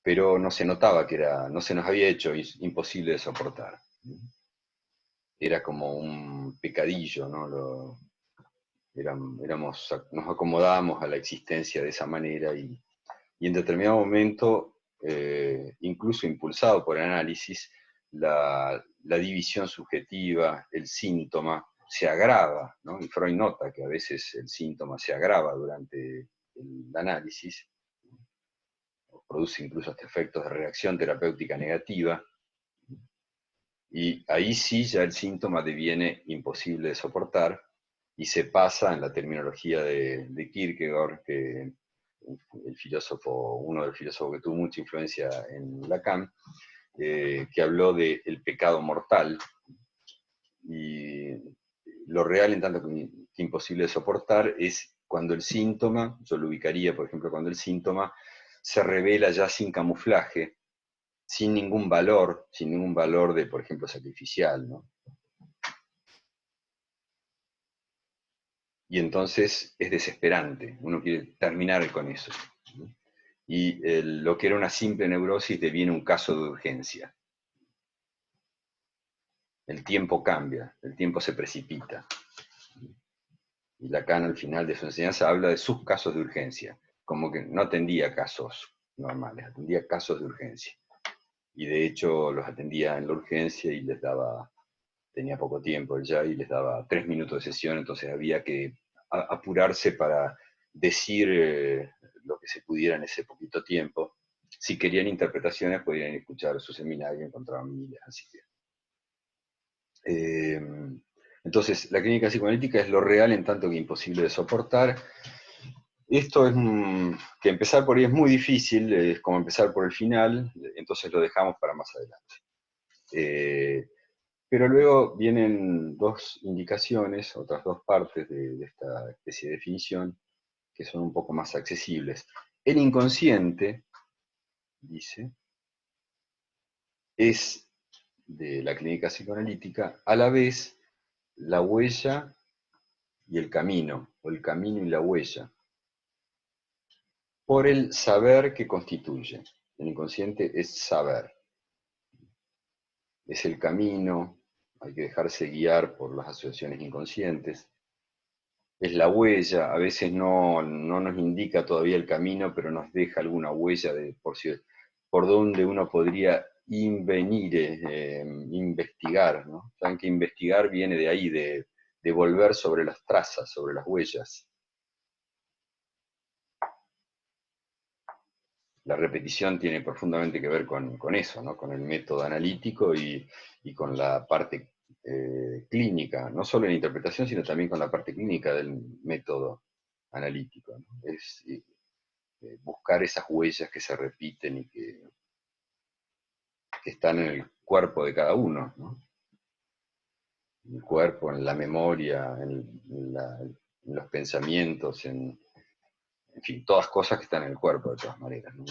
pero no se notaba que era, no se nos había hecho imposible de soportar. Era como un pecadillo, ¿no? Nos acomodábamos a la existencia de esa manera y en determinado momento, incluso impulsado por el análisis, la división subjetiva, el síntoma, se agrava, ¿no? Y Freud nota que a veces el síntoma se agrava durante el análisis, produce incluso hasta efectos de reacción terapéutica negativa, y ahí sí ya el síntoma deviene imposible de soportar, y se pasa en la terminología de Kierkegaard, que el filósofo, uno de los filósofos que tuvo mucha influencia en Lacan, que habló del pecado mortal, y lo real en tanto que imposible de soportar es cuando el síntoma, yo lo ubicaría, por ejemplo, cuando el síntoma se revela ya sin camuflaje, sin ningún valor de, por ejemplo, sacrificial, ¿no? Y entonces es desesperante, uno quiere terminar con eso. ¿No? Y lo que era una simple neurosis deviene un caso de urgencia. El tiempo cambia, el tiempo se precipita. Y Lacan al final de su enseñanza habla de sus casos de urgencia, como que no atendía casos normales, atendía casos de urgencia. Y de hecho los atendía en la urgencia y les daba, tenía poco tiempo ya, y les daba 3 minutos de sesión, entonces había que apurarse para decir lo que se pudiera en ese poquito tiempo. Si querían interpretaciones, podían escuchar su seminario, encontraban miles, así que... Eh, entonces, la clínica psicoanalítica es lo real en tanto que imposible de soportar. Esto es que empezar por ahí es muy difícil, es como empezar por el final, entonces lo dejamos para más adelante. Pero luego vienen 2 indicaciones, otras 2 partes de esta especie de definición, que son un poco más accesibles. El inconsciente, dice, es de la clínica psicoanalítica a la vez la huella y el camino, o el camino y la huella, por el saber que constituye. El inconsciente es saber, es el camino, hay que dejarse guiar por las asociaciones inconscientes, es la huella, a veces no nos indica todavía el camino, pero nos deja alguna huella de por donde uno podría investigar, ¿no? Saben que investigar viene de ahí, de volver sobre las trazas, sobre las huellas. La repetición tiene profundamente que ver con eso, ¿no? Con el método analítico y con la parte clínica, no solo en interpretación, sino también con la parte clínica del método analítico, ¿no? Es buscar esas huellas que se repiten y que están en el cuerpo de cada uno, ¿no? En el cuerpo, en la memoria, en los pensamientos, en fin, todas cosas que están en el cuerpo de todas maneras, ¿no?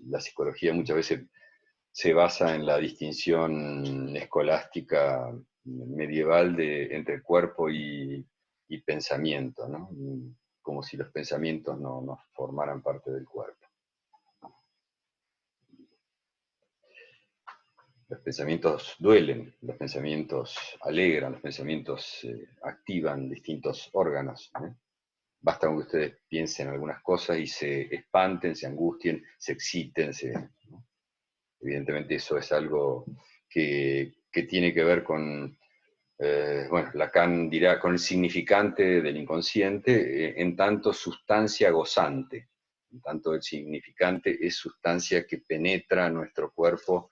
La psicología muchas veces se basa en la distinción escolástica medieval entre cuerpo y pensamiento, ¿no? Como si los pensamientos no formaran parte del cuerpo. Los pensamientos duelen, los pensamientos alegran, los pensamientos activan distintos órganos, ¿eh? Basta con que ustedes piensen algunas cosas y se espanten, se angustien, se exciten. ¿No? Evidentemente eso es algo que tiene que ver con, bueno, Lacan dirá, con el significante del inconsciente, en tanto sustancia gozante. En tanto el significante es sustancia que penetra nuestro cuerpo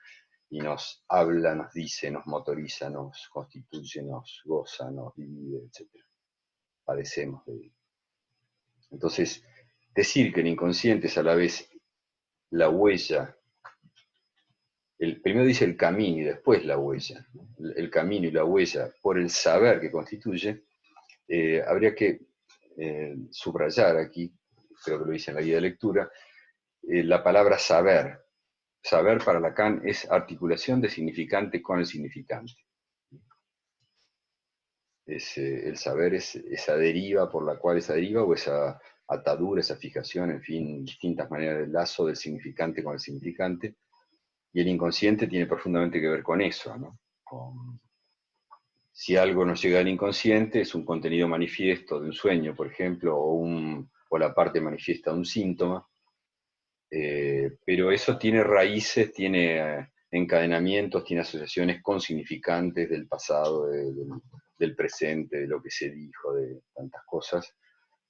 y nos habla, nos dice, nos motoriza, nos constituye, nos goza, nos divide, etc. Padecemos de él. Entonces, decir que el inconsciente es a la vez la huella, primero dice el camino y después la huella, el camino y la huella por el saber que constituye, habría que subrayar aquí, creo que lo dice en la guía de lectura, la palabra saber. Saber para Lacan es articulación de significante con el significante. El saber es esa deriva por la cual esa deriva o esa atadura, esa fijación, en fin, distintas maneras del lazo del significante con el significante, y el inconsciente tiene profundamente que ver con eso, ¿no? Si algo nos llega al inconsciente, es un contenido manifiesto de un sueño, por ejemplo, o la parte manifiesta de un síntoma, pero eso tiene raíces, tiene encadenamientos, tiene asociaciones con significantes del pasado, del presente, de lo que se dijo, de tantas cosas,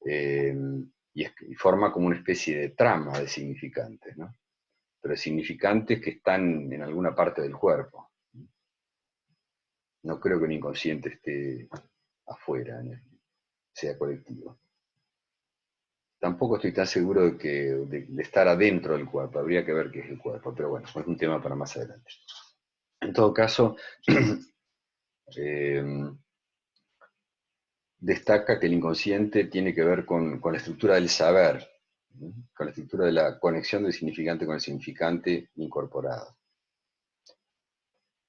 eh, y forma como una especie de trama de significantes, ¿no? Pero de significantes que están en alguna parte del cuerpo. No creo que el inconsciente esté afuera, sea colectivo. Tampoco estoy tan seguro de estar adentro del cuerpo, habría que ver qué es el cuerpo, pero bueno, es un tema para más adelante. En todo caso, eh, destaca que el inconsciente tiene que ver con la estructura del saber, ¿no? Con la estructura de la conexión del significante con el significante incorporado.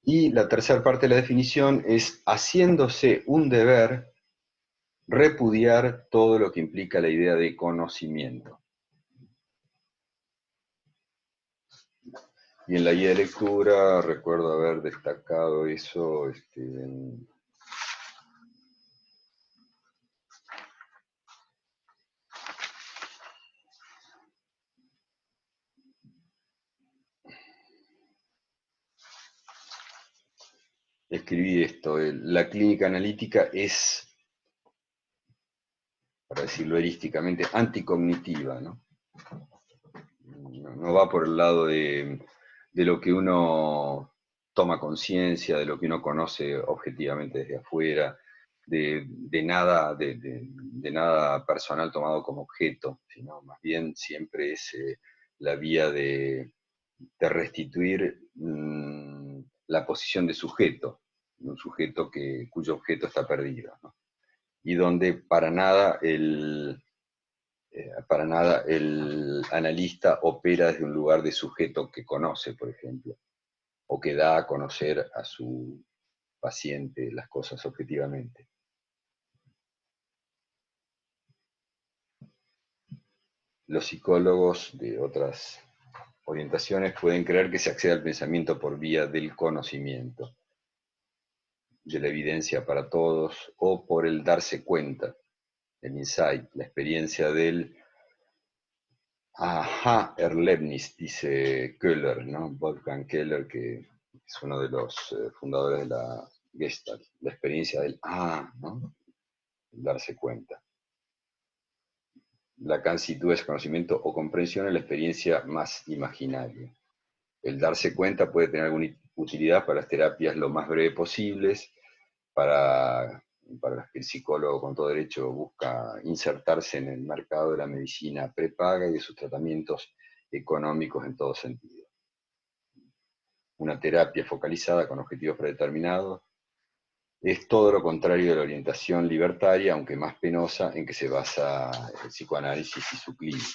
Y la tercera parte de la definición es haciéndose un deber repudiar todo lo que implica la idea de conocimiento. Y en la guía de lectura recuerdo haber destacado eso, escribí esto, la clínica analítica es, para decirlo erísticamente, anticognitiva, ¿no? No va por el lado de lo que uno toma conciencia, de lo que uno conoce objetivamente desde afuera, de nada personal tomado como objeto, sino más bien siempre es la vía de restituir la posición de sujeto, un sujeto cuyo objeto está perdido, ¿no? Y donde para nada el analista opera desde un lugar de sujeto que conoce, por ejemplo, o que da a conocer a su paciente las cosas objetivamente. Los psicólogos de otras orientaciones pueden creer que se accede al pensamiento por vía del conocimiento, de la evidencia para todos, o por el darse cuenta, el insight, la experiencia del Aha, Erlebnis, dice Köhler, ¿no? Wolfgang Köhler, que es uno de los fundadores de la Gestalt, la experiencia del ¿no? El darse cuenta. Lacan sitúa ese conocimiento o comprensión en la experiencia más imaginaria. El darse cuenta puede tener alguna utilidad para las terapias lo más breve posibles, para las que el psicólogo con todo derecho busca insertarse en el mercado de la medicina prepaga y de sus tratamientos económicos en todo sentido. Una terapia focalizada con objetivos predeterminados es todo lo contrario de la orientación libertaria, aunque más penosa, en que se basa el psicoanálisis y su clínica.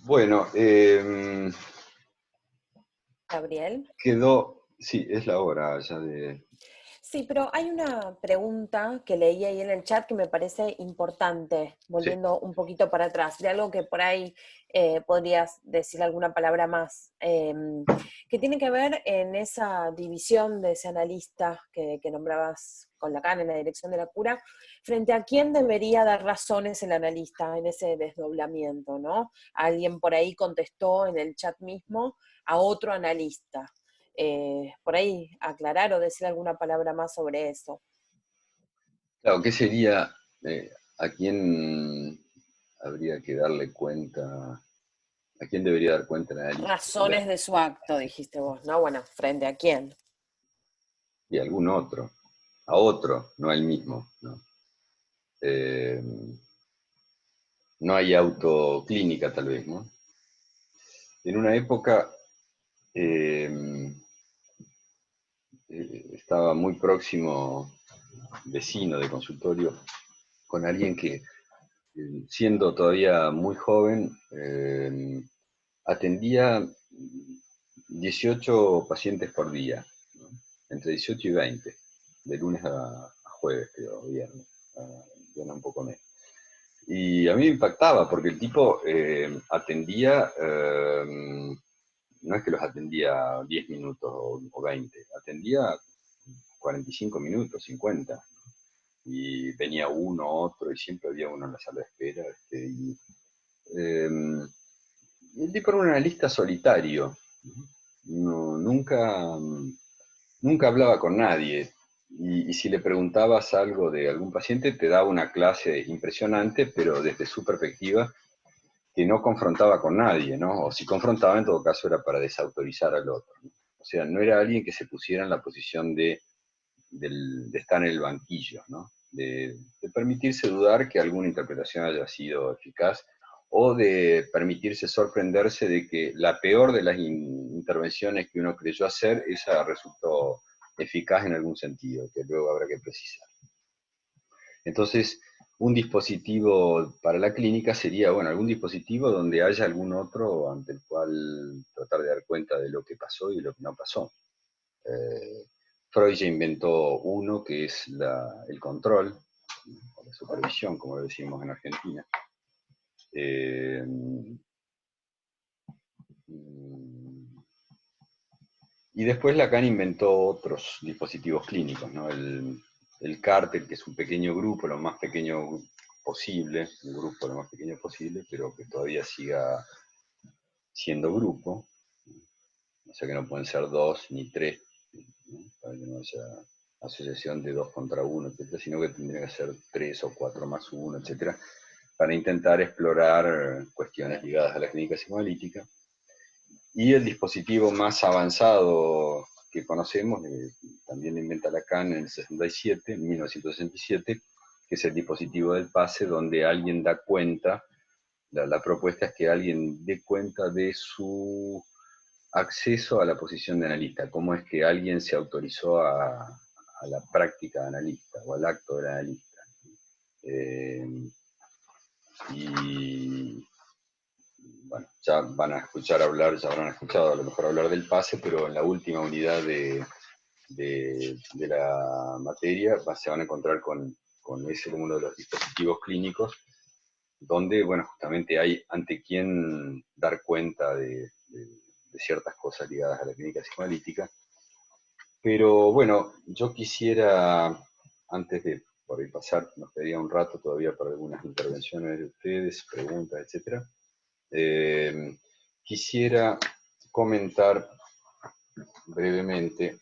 Bueno, Gabriel. quedó, sí, es la hora ya de... Sí, pero hay una pregunta que leí ahí en el chat que me parece importante, Sí. volviendo un poquito para atrás, de algo que por ahí podrías decir alguna palabra más, que tiene que ver en esa división de ese analista que nombrabas con Lacan en la dirección de la cura, frente a quién debería dar razones el analista en ese desdoblamiento, ¿no? Alguien por ahí contestó en el chat mismo a otro analista. Por ahí aclarar o decir alguna palabra más sobre eso. Claro, ¿qué sería, a quién habría que darle cuenta, a quién debería dar cuenta el analista? Razones de su acto, dijiste vos, ¿no? Bueno, ¿frente a quién? Y algún otro, a otro, no al mismo, ¿no? Eh, no hay autoclínica tal vez, ¿no? En una época eh, estaba muy próximo, vecino de consultorio, con alguien que, siendo todavía muy joven, atendía 18 pacientes por día, ¿no? Entre 18 y 20, de lunes a jueves, creo, viernes, viernes un poco menos. Y a mí me impactaba porque el tipo atendía, no es que los atendía 10 minutos o 20, atendía 45 minutos, 50, y venía uno, otro, y siempre había uno en la sala de espera. Eh, el tipo era un analista solitario, no, nunca hablaba con nadie. Y si le preguntabas algo de algún paciente, te daba una clase impresionante, pero desde su perspectiva, que no confrontaba con nadie, ¿no? O si confrontaba, en todo caso, era para desautorizar al otro, ¿no? O sea, no era alguien que se pusiera en la posición de estar en el banquillo, ¿no? De permitirse dudar que alguna interpretación haya sido eficaz, o de permitirse sorprenderse de que la peor de las intervenciones que uno creyó hacer, esa resultó eficaz en algún sentido, que luego habrá que precisar. Entonces, un dispositivo para la clínica sería, bueno, algún dispositivo donde haya algún otro ante el cual tratar de dar cuenta de lo que pasó y de lo que no pasó. Eh, Freud ya inventó uno que es el control, o la supervisión, como lo decimos en Argentina. Eh, y después Lacan inventó otros dispositivos clínicos, ¿no? El cártel, que es un pequeño grupo, lo más pequeño posible, un grupo lo más pequeño posible, pero que todavía siga siendo grupo, o sea que no pueden ser dos ni tres, ¿no? Para que no haya asociación de dos contra uno, etcétera, sino que tendría que ser tres o cuatro más uno, etcétera, para intentar explorar cuestiones ligadas a la clínica psicoanalítica. Y el dispositivo más avanzado que conocemos, también lo inventa Lacan en el 67, en 1967, que es el dispositivo del pase, donde alguien da cuenta, la propuesta es que alguien dé cuenta de su acceso a la posición de analista, cómo es que alguien se autorizó a la práctica de analista o al acto del analista. Eh, y bueno, ya van a escuchar hablar, ya habrán escuchado a lo mejor hablar del pase, pero en la última unidad de la materia se van a encontrar con ese uno de los dispositivos clínicos, donde, bueno, justamente hay ante quién dar cuenta de ciertas cosas ligadas a la clínica psicoanalítica. Pero bueno, yo quisiera, antes de por ahí pasar, nos quedaría un rato todavía para algunas intervenciones de ustedes, preguntas, etcétera. Eh, Quisiera comentar brevemente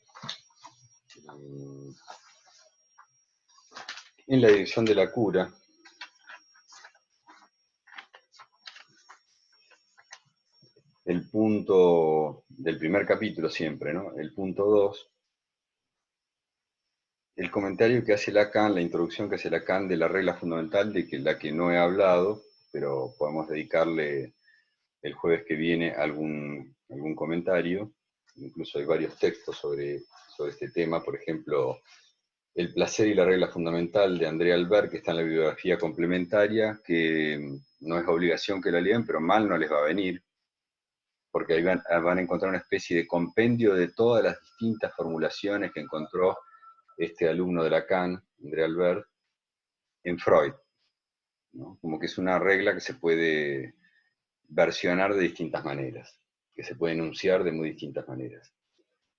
en la dirección de la cura, el punto del primer capítulo siempre, ¿no? El punto 2, el comentario que hace Lacan, la introducción que hace Lacan de la regla fundamental, de que la que no he hablado, pero podemos dedicarle el jueves que viene algún comentario. Incluso hay varios textos sobre este tema, por ejemplo, El placer y la regla fundamental de André Albert, que está en la bibliografía complementaria, que no es obligación que la lean, pero mal no les va a venir, porque ahí van a encontrar una especie de compendio de todas las distintas formulaciones que encontró este alumno de Lacan, André Albert, en Freud, ¿no? Como que es una regla que se puede versionar de distintas maneras, que se puede enunciar de muy distintas maneras.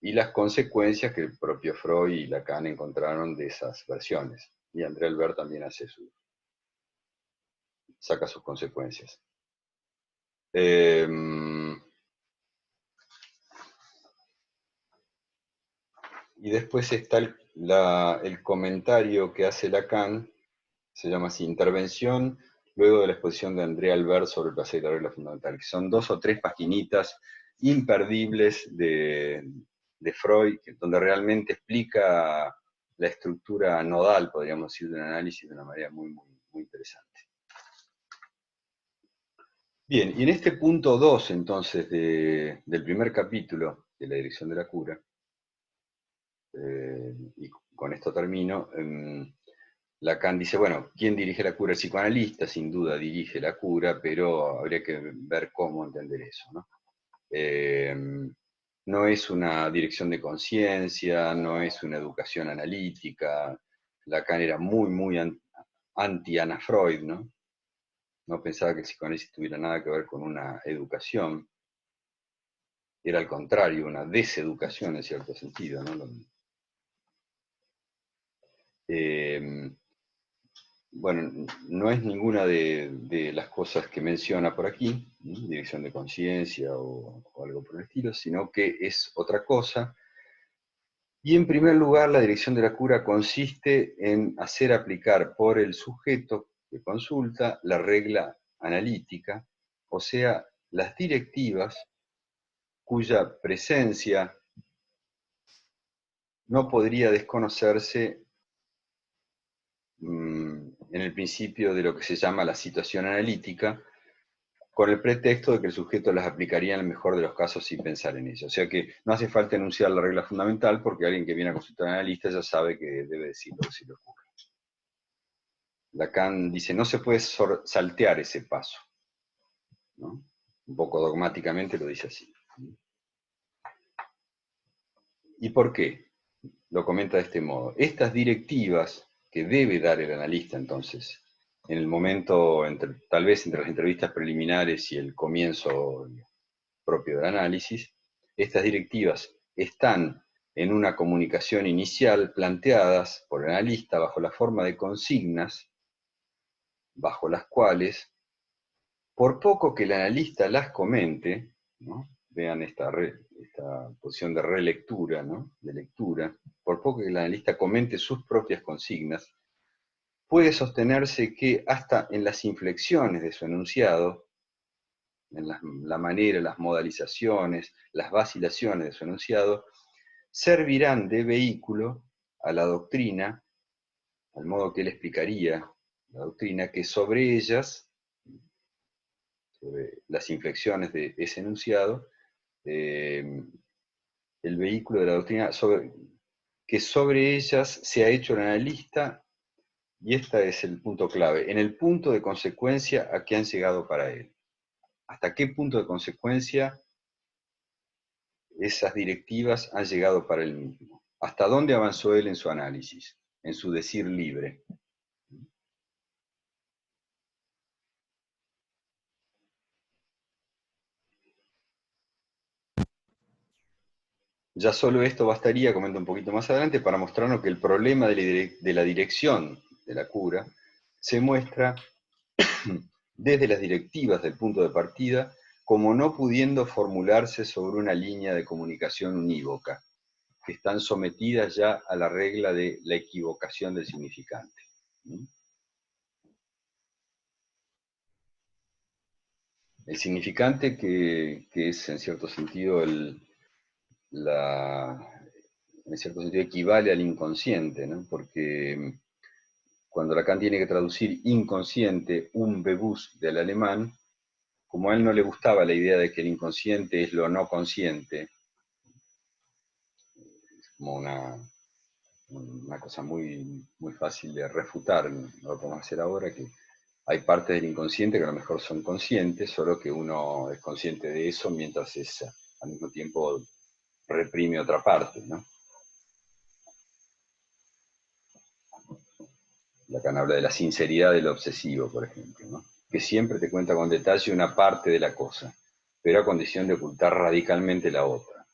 Y las consecuencias que el propio Freud y Lacan encontraron de esas versiones. Y André Albert también saca sus consecuencias. Y después está el comentario que hace Lacan, se llama así, Intervención, luego de la exposición de André Albert sobre el placer y la regla fundamental, que son 2 o 3 paginitas imperdibles de Freud, donde realmente explica la estructura nodal, podríamos decir, de un análisis de una manera muy, muy, muy interesante. Bien, y en este punto 2, entonces, del primer capítulo de la dirección de la cura, y con esto termino, Lacan dice, bueno, ¿quién dirige la cura? El psicoanalista, sin duda, dirige la cura, pero habría que ver cómo entender eso, ¿no? No es una dirección de conciencia, no es una educación analítica. Lacan era muy, muy anti-Anna Freud, ¿no? No pensaba que el psicoanálisis tuviera nada que ver con una educación. Era al contrario, una deseducación en cierto sentido, ¿no? Bueno, no es ninguna de las cosas que menciona por aquí, ¿no? Dirección de conciencia o algo por el estilo, sino que es otra cosa. Y en primer lugar, la dirección de la cura consiste en hacer aplicar por el sujeto que consulta la regla analítica, o sea, las directivas cuya presencia no podría desconocerse en el principio de lo que se llama la situación analítica, con el pretexto de que el sujeto las aplicaría en el mejor de los casos sin pensar en ello. O sea que no hace falta enunciar la regla fundamental porque alguien que viene a consultar al analista ya sabe que debe decir lo que se le ocurre. Lacan dice, no se puede saltear ese paso, ¿no? Un poco dogmáticamente lo dice así. ¿Y por qué? Lo comenta de este modo. Estas directivas que debe dar el analista entonces, en el momento, tal vez entre las entrevistas preliminares y el comienzo propio del análisis, estas directivas están en una comunicación inicial planteadas por el analista bajo la forma de consignas, bajo las cuales, por poco que el analista las comente, ¿no? Vean esta posición de relectura, ¿no? De lectura, por poco que el analista comente sus propias consignas, puede sostenerse que hasta en las inflexiones de su enunciado, en la manera, las modalizaciones, las vacilaciones de su enunciado, servirán de vehículo a la doctrina, al modo que él explicaría la doctrina, que sobre ellas, sobre las inflexiones de ese enunciado, el vehículo de la doctrina, que sobre ellas se ha hecho el analista, y este es el punto clave, en el punto de consecuencia a que han llegado para él. ¿Hasta qué punto de consecuencia esas directivas han llegado para él mismo? ¿Hasta dónde avanzó él en su análisis, en su decir libre? Ya solo esto bastaría, comento un poquito más adelante, para mostrarnos que el problema de la dirección de la cura se muestra desde las directivas del punto de partida como no pudiendo formularse sobre una línea de comunicación unívoca, que están sometidas ya a la regla de la equivocación del significante. El significante que es en cierto sentido en cierto sentido equivale al inconsciente, ¿no? Porque cuando Lacan tiene que traducir inconsciente, Unbewusst del alemán, como a él no le gustaba la idea de que el inconsciente es lo no consciente, es como una cosa muy, muy fácil de refutar, no lo podemos hacer ahora, que hay partes del inconsciente que a lo mejor son conscientes, solo que uno es consciente de eso mientras al mismo tiempo reprime otra parte, ¿no? Lacan habla de la sinceridad del obsesivo, por ejemplo, ¿no? Que siempre te cuenta con detalle una parte de la cosa, pero a condición de ocultar radicalmente la otra.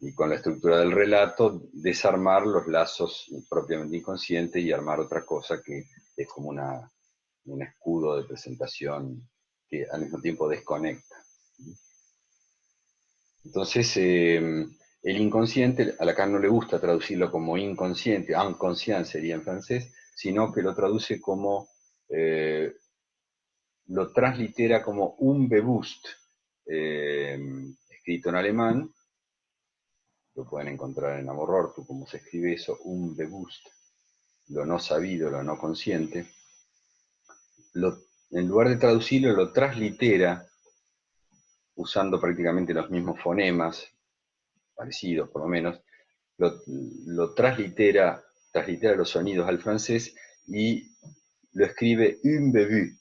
Y con la estructura del relato, desarmar los lazos propiamente inconscientes y armar otra cosa que es como un escudo de presentación que al mismo tiempo desconecta. Entonces, el inconsciente, a Lacan no le gusta traducirlo como inconsciente, inconscient sería en francés, sino que lo traduce como, lo translitera como unbewusst, escrito en alemán, lo pueden encontrar en Amor-Ortu, como se escribe eso, unbewusst, lo no sabido, lo no consciente. En lugar de traducirlo, lo translitera, usando prácticamente los mismos fonemas, parecidos por lo menos, lo translitera los sonidos al francés y lo escribe un bévu,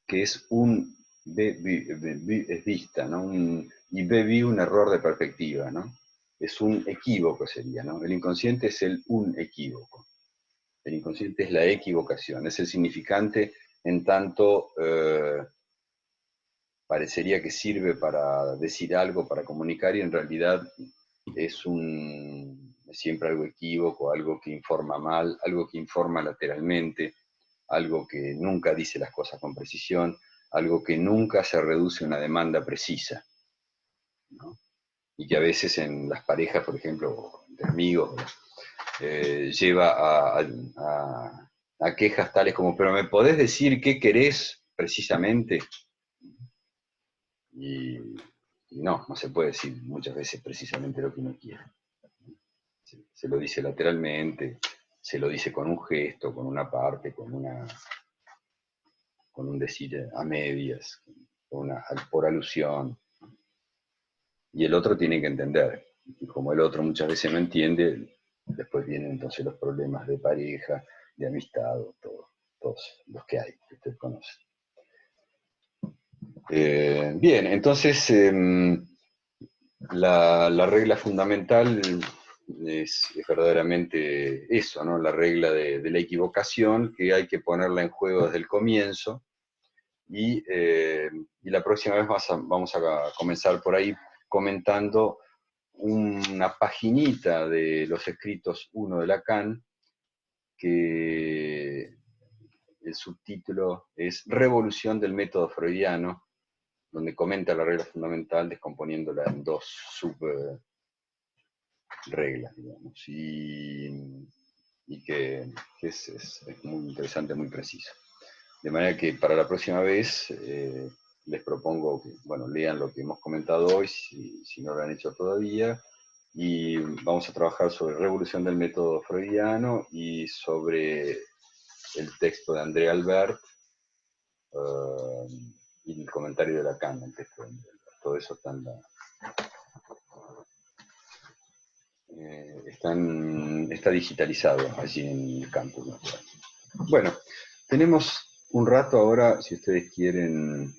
que es un bévu es vista, ¿no? Y bévu un error de perspectiva, ¿no? Es un equívoco sería, ¿no? El inconsciente es un equívoco. El inconsciente es la equivocación, es el significante en tanto parecería que sirve para decir algo, para comunicar, y en realidad es siempre algo equívoco, algo que informa mal, algo que informa lateralmente, algo que nunca dice las cosas con precisión, algo que nunca se reduce a una demanda precisa, ¿no? Y que a veces en las parejas, por ejemplo, de amigos, lleva a quejas tales como, pero ¿me podés decir qué querés precisamente? Y no se puede decir muchas veces precisamente lo que uno quiere. Se lo dice lateralmente, se lo dice con un gesto, con una parte, con un decir a medias, por alusión. Y el otro tiene que entender. Y como el otro muchas veces no entiende, después vienen entonces los problemas de pareja, de amistad, todos los que hay, que usted conoce. Bien, entonces la regla fundamental es verdaderamente eso, ¿no? La regla de la equivocación, que hay que ponerla en juego desde el comienzo, y la próxima vez vamos a comenzar por ahí comentando una paginita de los escritos 1 de Lacan, que el subtítulo es Revolución del método freudiano, donde comenta la regla fundamental descomponiéndola en dos subreglas, digamos, y que es muy interesante, muy preciso. De manera que para la próxima vez les propongo que, bueno, lean lo que hemos comentado hoy, si no lo han hecho todavía, y vamos a trabajar sobre revolución del método freudiano y sobre el texto de André Albert, y el comentario de Lacan, el texto de André Albert. Todo eso está digitalizado allí en el campus, ¿no? Bueno, tenemos un rato ahora, si ustedes quieren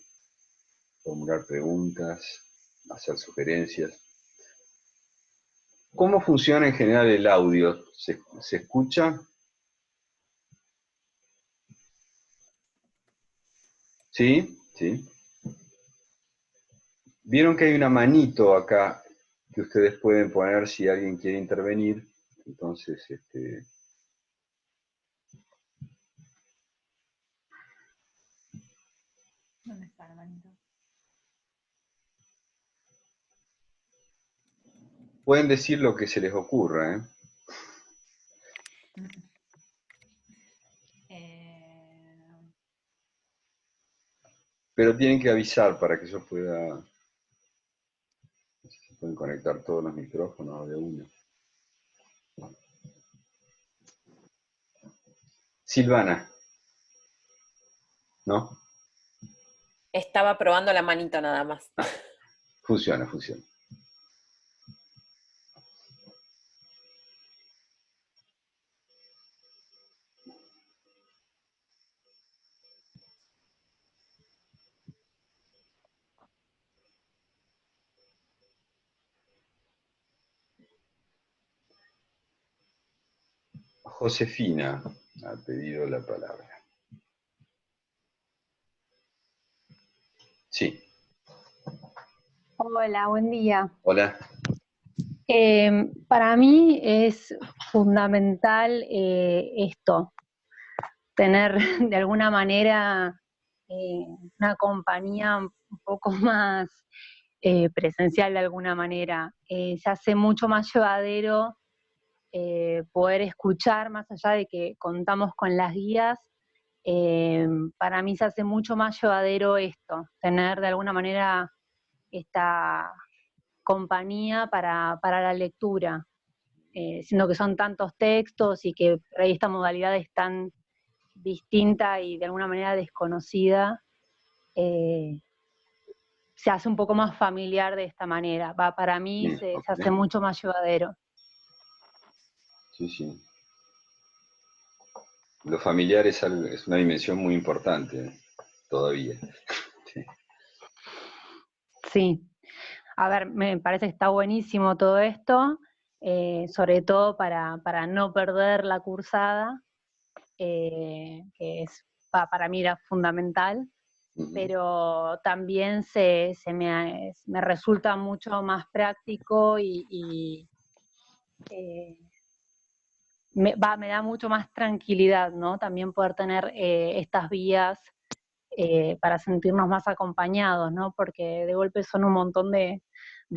formular preguntas, hacer sugerencias. ¿Cómo funciona en general el audio? ¿Se escucha? ¿Sí? ¿Sí? Vieron que hay una manito acá que ustedes pueden poner si alguien quiere intervenir. Entonces, ¿Dónde está la manito? pueden decir lo que se les ocurra, ¿eh? Pero tienen que avisar para que yo pueda. Se pueden conectar todos los micrófonos de uno. Silvana, ¿no? Estaba probando la manito nada más. Ah, funciona, funciona. Josefina ha pedido la palabra. Sí. Hola, buen día. Hola. Para mí es fundamental esto, tener de alguna manera una compañía un poco más presencial de alguna manera. Se hace mucho más llevadero poder escuchar, más allá de que contamos con las guías. Para mí se hace mucho más llevadero esto, tener de alguna manera esta compañía para la lectura, siendo que son tantos textos y que por ahí esta modalidad es tan distinta y de alguna manera desconocida, se hace un poco más familiar de esta manera. Para mí se hace mucho más llevadero. Sí, sí. Lo familiar es una dimensión muy importante todavía. Sí. Sí. A ver, me parece que está buenísimo todo esto, sobre todo para no perder la cursada, que para mí era fundamental, pero también me resulta mucho más práctico y me da mucho más tranquilidad, ¿no? También poder tener estas vías para sentirnos más acompañados, ¿no? Porque de golpe son un montón de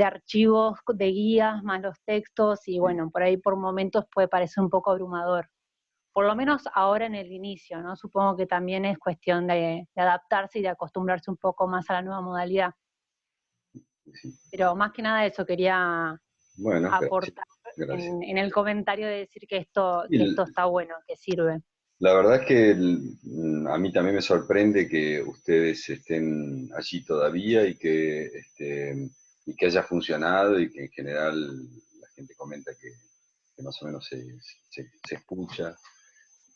archivos, de guías, más los textos, y bueno, por ahí por momentos puede parecer un poco abrumador. Por lo menos ahora en el inicio, ¿no? Supongo que también es cuestión de adaptarse y de acostumbrarse un poco más a la nueva modalidad. Sí. Pero más que nada eso quería aportar gracias. en el comentario de decir que esto está bueno, que sirve. La verdad es que a mí también me sorprende que ustedes estén allí todavía y que haya funcionado y que en general la gente comenta que más o menos se escucha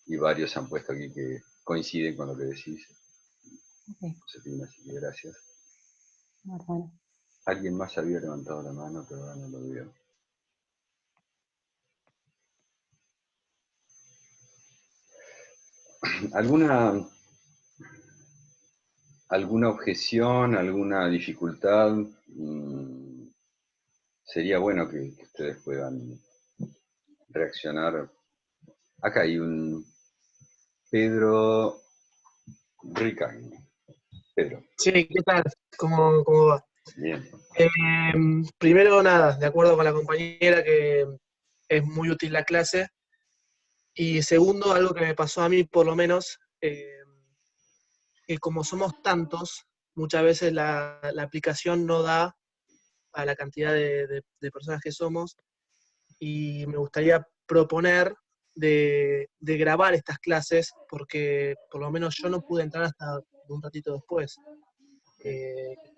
y varios han puesto aquí que coinciden con lo que decís. Okay. Josefina, así que gracias. Bueno. Alguien más había levantado la mano, pero ahora no lo veo. ¿Alguna objeción, alguna dificultad? Sería bueno que ustedes puedan reaccionar. Acá hay un Pedro Ricaño. Pedro. Sí, ¿qué tal? ¿Cómo va? Bien. Primero, nada, de acuerdo con la compañera que es muy útil la clase. Y segundo, algo que me pasó a mí por lo menos, que como somos tantos, muchas veces la aplicación no da a la cantidad de personas que somos, y me gustaría proponer de grabar estas clases, porque por lo menos yo no pude entrar hasta un ratito después.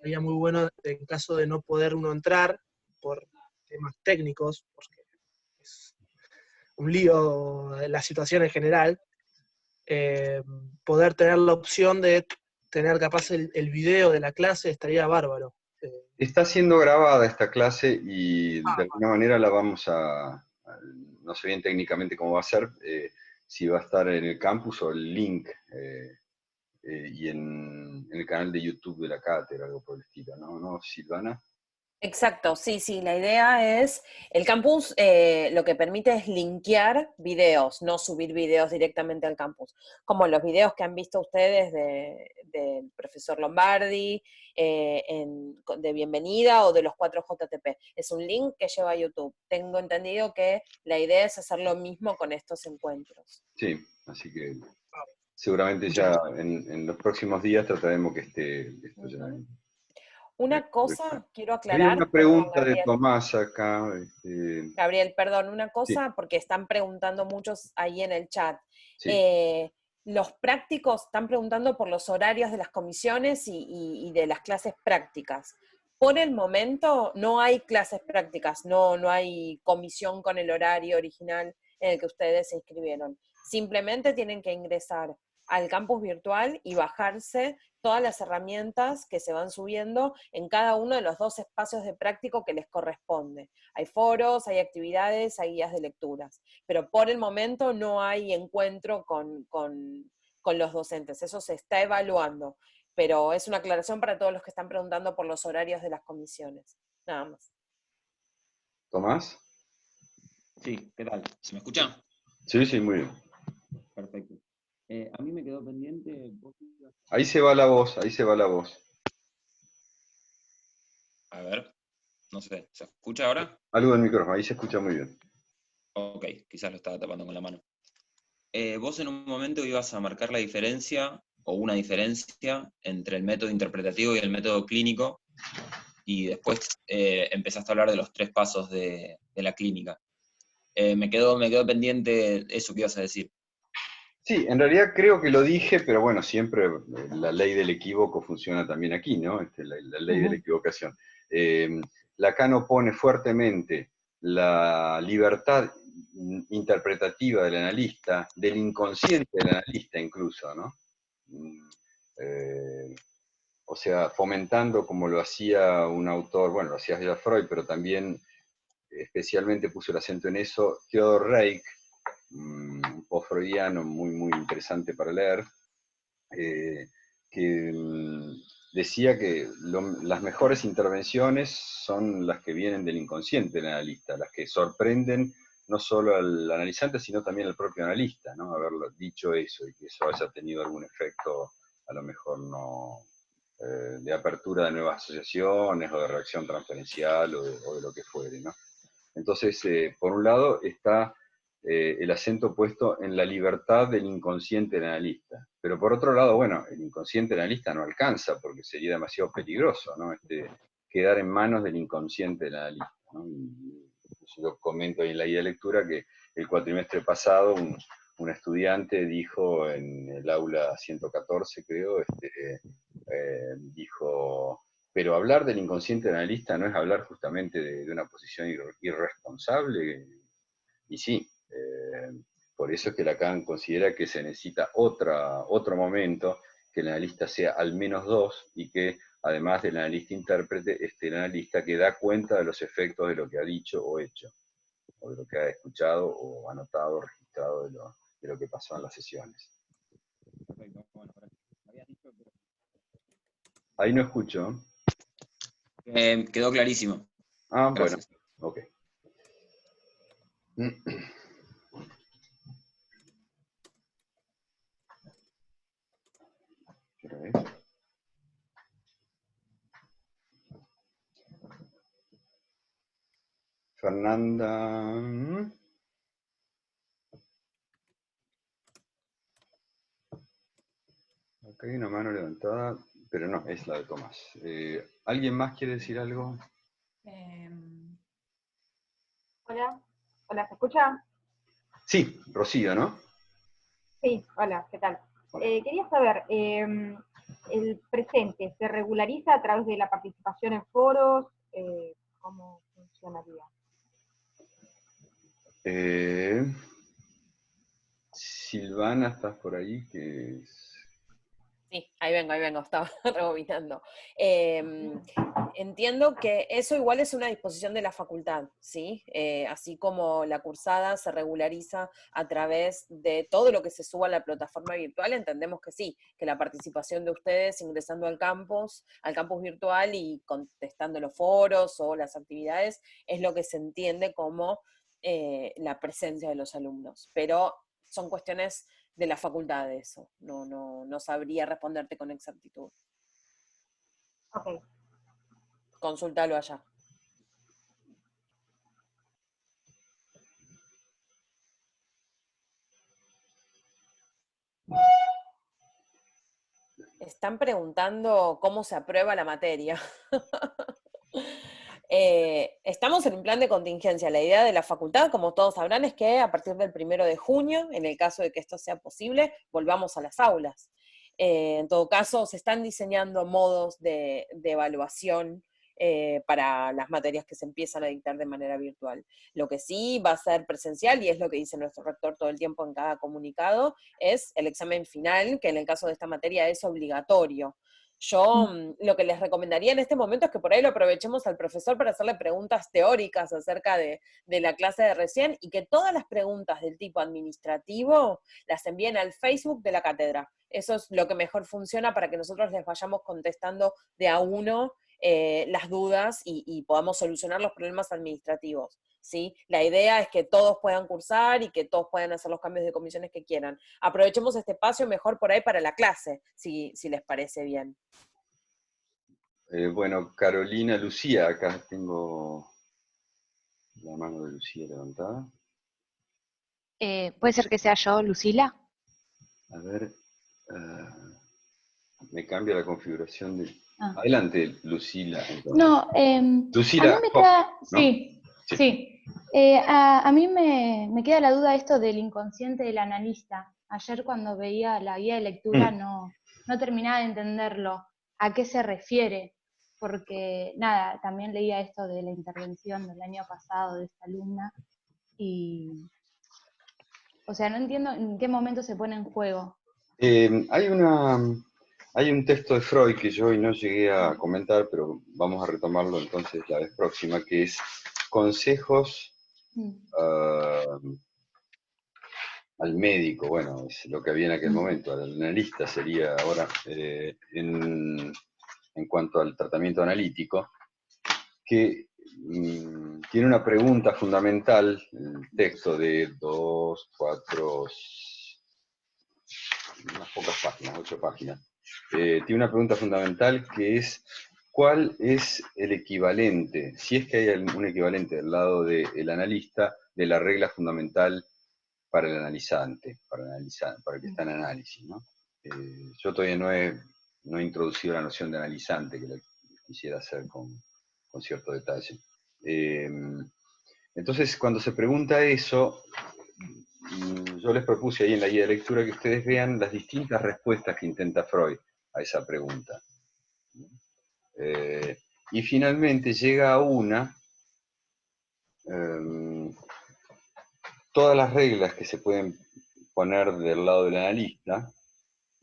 Sería muy bueno en caso de no poder uno entrar por temas técnicos, porque es un lío la situación en general, poder tener la opción de tener capaz el video de la clase, estaría bárbaro. Está siendo grabada esta clase y de alguna manera la vamos no sé bien técnicamente cómo va a ser, si va a estar en el campus o el link, y en el canal de YouTube de la cátedra, algo por el estilo, ¿no, Silvana? Exacto, sí, la idea es, el campus lo que permite es linkear videos, no subir videos directamente al campus, como los videos que han visto ustedes del profesor Lombardi, de Bienvenida o de los 4JTP. Es un link que lleva a YouTube. Tengo entendido que la idea es hacer lo mismo con estos encuentros. Sí, así que seguramente ya en los próximos días trataremos que esté esto ya. Una cosa quiero aclarar. Había una pregunta de Tomás acá. Gabriel, perdón, una cosa, sí. porque están preguntando muchos ahí en el chat. Sí. Los prácticos están preguntando por los horarios de las comisiones y de las clases prácticas. Por el momento no hay clases prácticas, no hay comisión con el horario original en el que ustedes se inscribieron. Simplemente tienen que ingresar al campus virtual y bajarse todas las herramientas que se van subiendo en cada uno de los 2 espacios de práctico que les corresponde. Hay foros, hay actividades, hay guías de lecturas, pero por el momento no hay encuentro con los docentes, eso se está evaluando, pero es una aclaración para todos los que están preguntando por los horarios de las comisiones, nada más. ¿Tomás? Sí, ¿qué tal? ¿Se me escucha? Sí, sí, muy bien. Perfecto. A mí me quedó pendiente... Ahí se va la voz, ahí se va la voz. A ver, no sé, ¿se escucha ahora? Algo del micrófono, ahí se escucha muy bien. Ok, quizás lo estaba tapando con la mano. Vos en un momento ibas a marcar la diferencia, o una diferencia, entre el método interpretativo y el método clínico, y después empezaste a hablar de los 3 pasos de la clínica. Me quedó pendiente eso que ibas a decir. Sí, en realidad creo que lo dije, pero bueno, siempre la ley del equívoco funciona también aquí, ¿no? La ley de la equivocación. Lacan opone fuertemente la libertad interpretativa del analista, del inconsciente del analista incluso, ¿no? O sea, fomentando como lo hacía un autor, bueno, lo hacía ya Freud, pero también especialmente puso el acento en eso, Theodor Reik, un post-freudiano muy, muy interesante para leer, que decía que las mejores intervenciones son las que vienen del inconsciente del analista, las que sorprenden no solo al analizante, sino también al propio analista, ¿no? Haberlo dicho eso y que eso haya tenido algún efecto, a lo mejor no de apertura de nuevas asociaciones o de reacción transferencial o de lo que fuere, ¿no? Entonces, por un lado está el acento puesto en la libertad del inconsciente del analista. Pero por otro lado, bueno, el inconsciente del analista no alcanza porque sería demasiado peligroso, ¿no? Quedar en manos del inconsciente del analista, ¿no? Yo comento ahí en la guía de lectura que el cuatrimestre pasado un estudiante dijo en el aula 114, creo, dijo... Pero hablar del inconsciente analista no es hablar justamente de una posición irresponsable, y sí, por eso es que Lacan considera que se necesita otro momento, que el analista sea al menos 2, y que además del analista intérprete, esté el analista que da cuenta de los efectos de lo que ha dicho o hecho, o de lo que ha escuchado o anotado o registrado de lo que pasó en las sesiones. Perfecto, bueno, me habías dicho, pero... Ahí no escucho. Quedó clarísimo. Ah, Gracias. bueno, ok. ¿Otra vez? Fernanda. Acá hay una mano levantada, pero no, es la de Tomás. ¿Alguien más quiere decir algo? Hola, hola, ¿se escucha? Sí, Rocío, ¿no? Sí, hola, ¿qué tal? Hola. Quería saber, ¿el presente se regulariza a través de la participación en foros? ¿Cómo funcionaría? Silvana, ¿estás por ahí? Sí, ahí vengo, estaba rebobinando. Entiendo que eso igual es una disposición de la facultad, ¿sí? Así como la cursada se regulariza a través de todo lo que se suba a la plataforma virtual, entendemos que sí, que la participación de ustedes ingresando al campus virtual y contestando los foros o las actividades, es lo que se entiende como la presencia de los alumnos. Pero son cuestiones de la facultad de eso. No sabría responderte con exactitud. Ok. Consúltalo allá. Están preguntando cómo se aprueba la materia. Estamos en un plan de contingencia. La idea de la facultad, como todos sabrán, es que a partir del 1 de junio, en el caso de que esto sea posible, volvamos a las aulas. En todo caso, se están diseñando modos de evaluación para las materias que se empiezan a dictar de manera virtual. Lo que sí va a ser presencial, y es lo que dice nuestro rector todo el tiempo en cada comunicado, es el examen final, que en el caso de esta materia es obligatorio. Yo lo que les recomendaría en este momento es que por ahí lo aprovechemos al profesor para hacerle preguntas teóricas acerca de la clase de recién, y que todas las preguntas del tipo administrativo las envíen al Facebook de la cátedra. Eso es lo que mejor funciona para que nosotros les vayamos contestando de a uno las dudas y podamos solucionar los problemas administrativos. ¿Sí? La idea es que todos puedan cursar y que todos puedan hacer los cambios de comisiones que quieran. Aprovechemos este espacio mejor por ahí para la clase, si les parece bien. Bueno, Carolina, Lucía, acá tengo la mano de Lucía levantada. ¿Puede ser que sea yo, Lucila? A ver, me cambia la configuración de... Ah. Adelante, Lucila. Entonces. No, Lucila, a mí me queda... ¿no? Sí, sí. A mí me queda la duda esto del inconsciente del analista. Ayer cuando veía la guía de lectura no terminaba de entenderlo. ¿A qué se refiere? Porque, nada, también leía esto de la intervención del año pasado de esta alumna y... O sea, no entiendo en qué momento se pone en juego. Hay un texto de Freud que yo hoy no llegué a comentar, pero vamos a retomarlo entonces la vez próxima, que es Consejos al médico. Bueno, es lo que había en aquel momento, al analista sería ahora, en cuanto al tratamiento analítico, que tiene una pregunta fundamental, el texto de 2, 4, unas pocas páginas, 8 páginas, tiene una pregunta fundamental que es: ¿cuál es el equivalente, si es que hay un equivalente del lado del analista, de la regla fundamental para el analizante, para el que está en análisis, ¿no? Yo todavía no he introducido la noción de analizante, que la quisiera hacer con cierto detalle. Entonces, cuando se pregunta eso, yo les propuse ahí en la guía de lectura que ustedes vean las distintas respuestas que intenta Freud a esa pregunta. Y finalmente llega a una, todas las reglas que se pueden poner del lado del analista,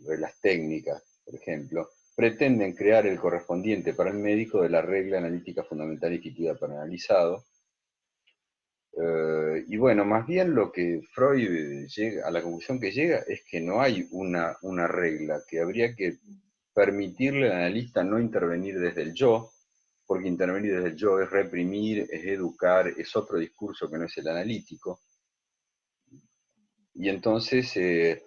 reglas técnicas, por ejemplo, pretenden crear el correspondiente para el médico de la regla analítica fundamental instituida para el analizado. Y bueno, más bien lo que Freud llega a la conclusión que llega es que no hay una regla, que habría que permitirle al analista no intervenir desde el yo, porque intervenir desde el yo es reprimir, es educar, es otro discurso que no es el analítico. Y entonces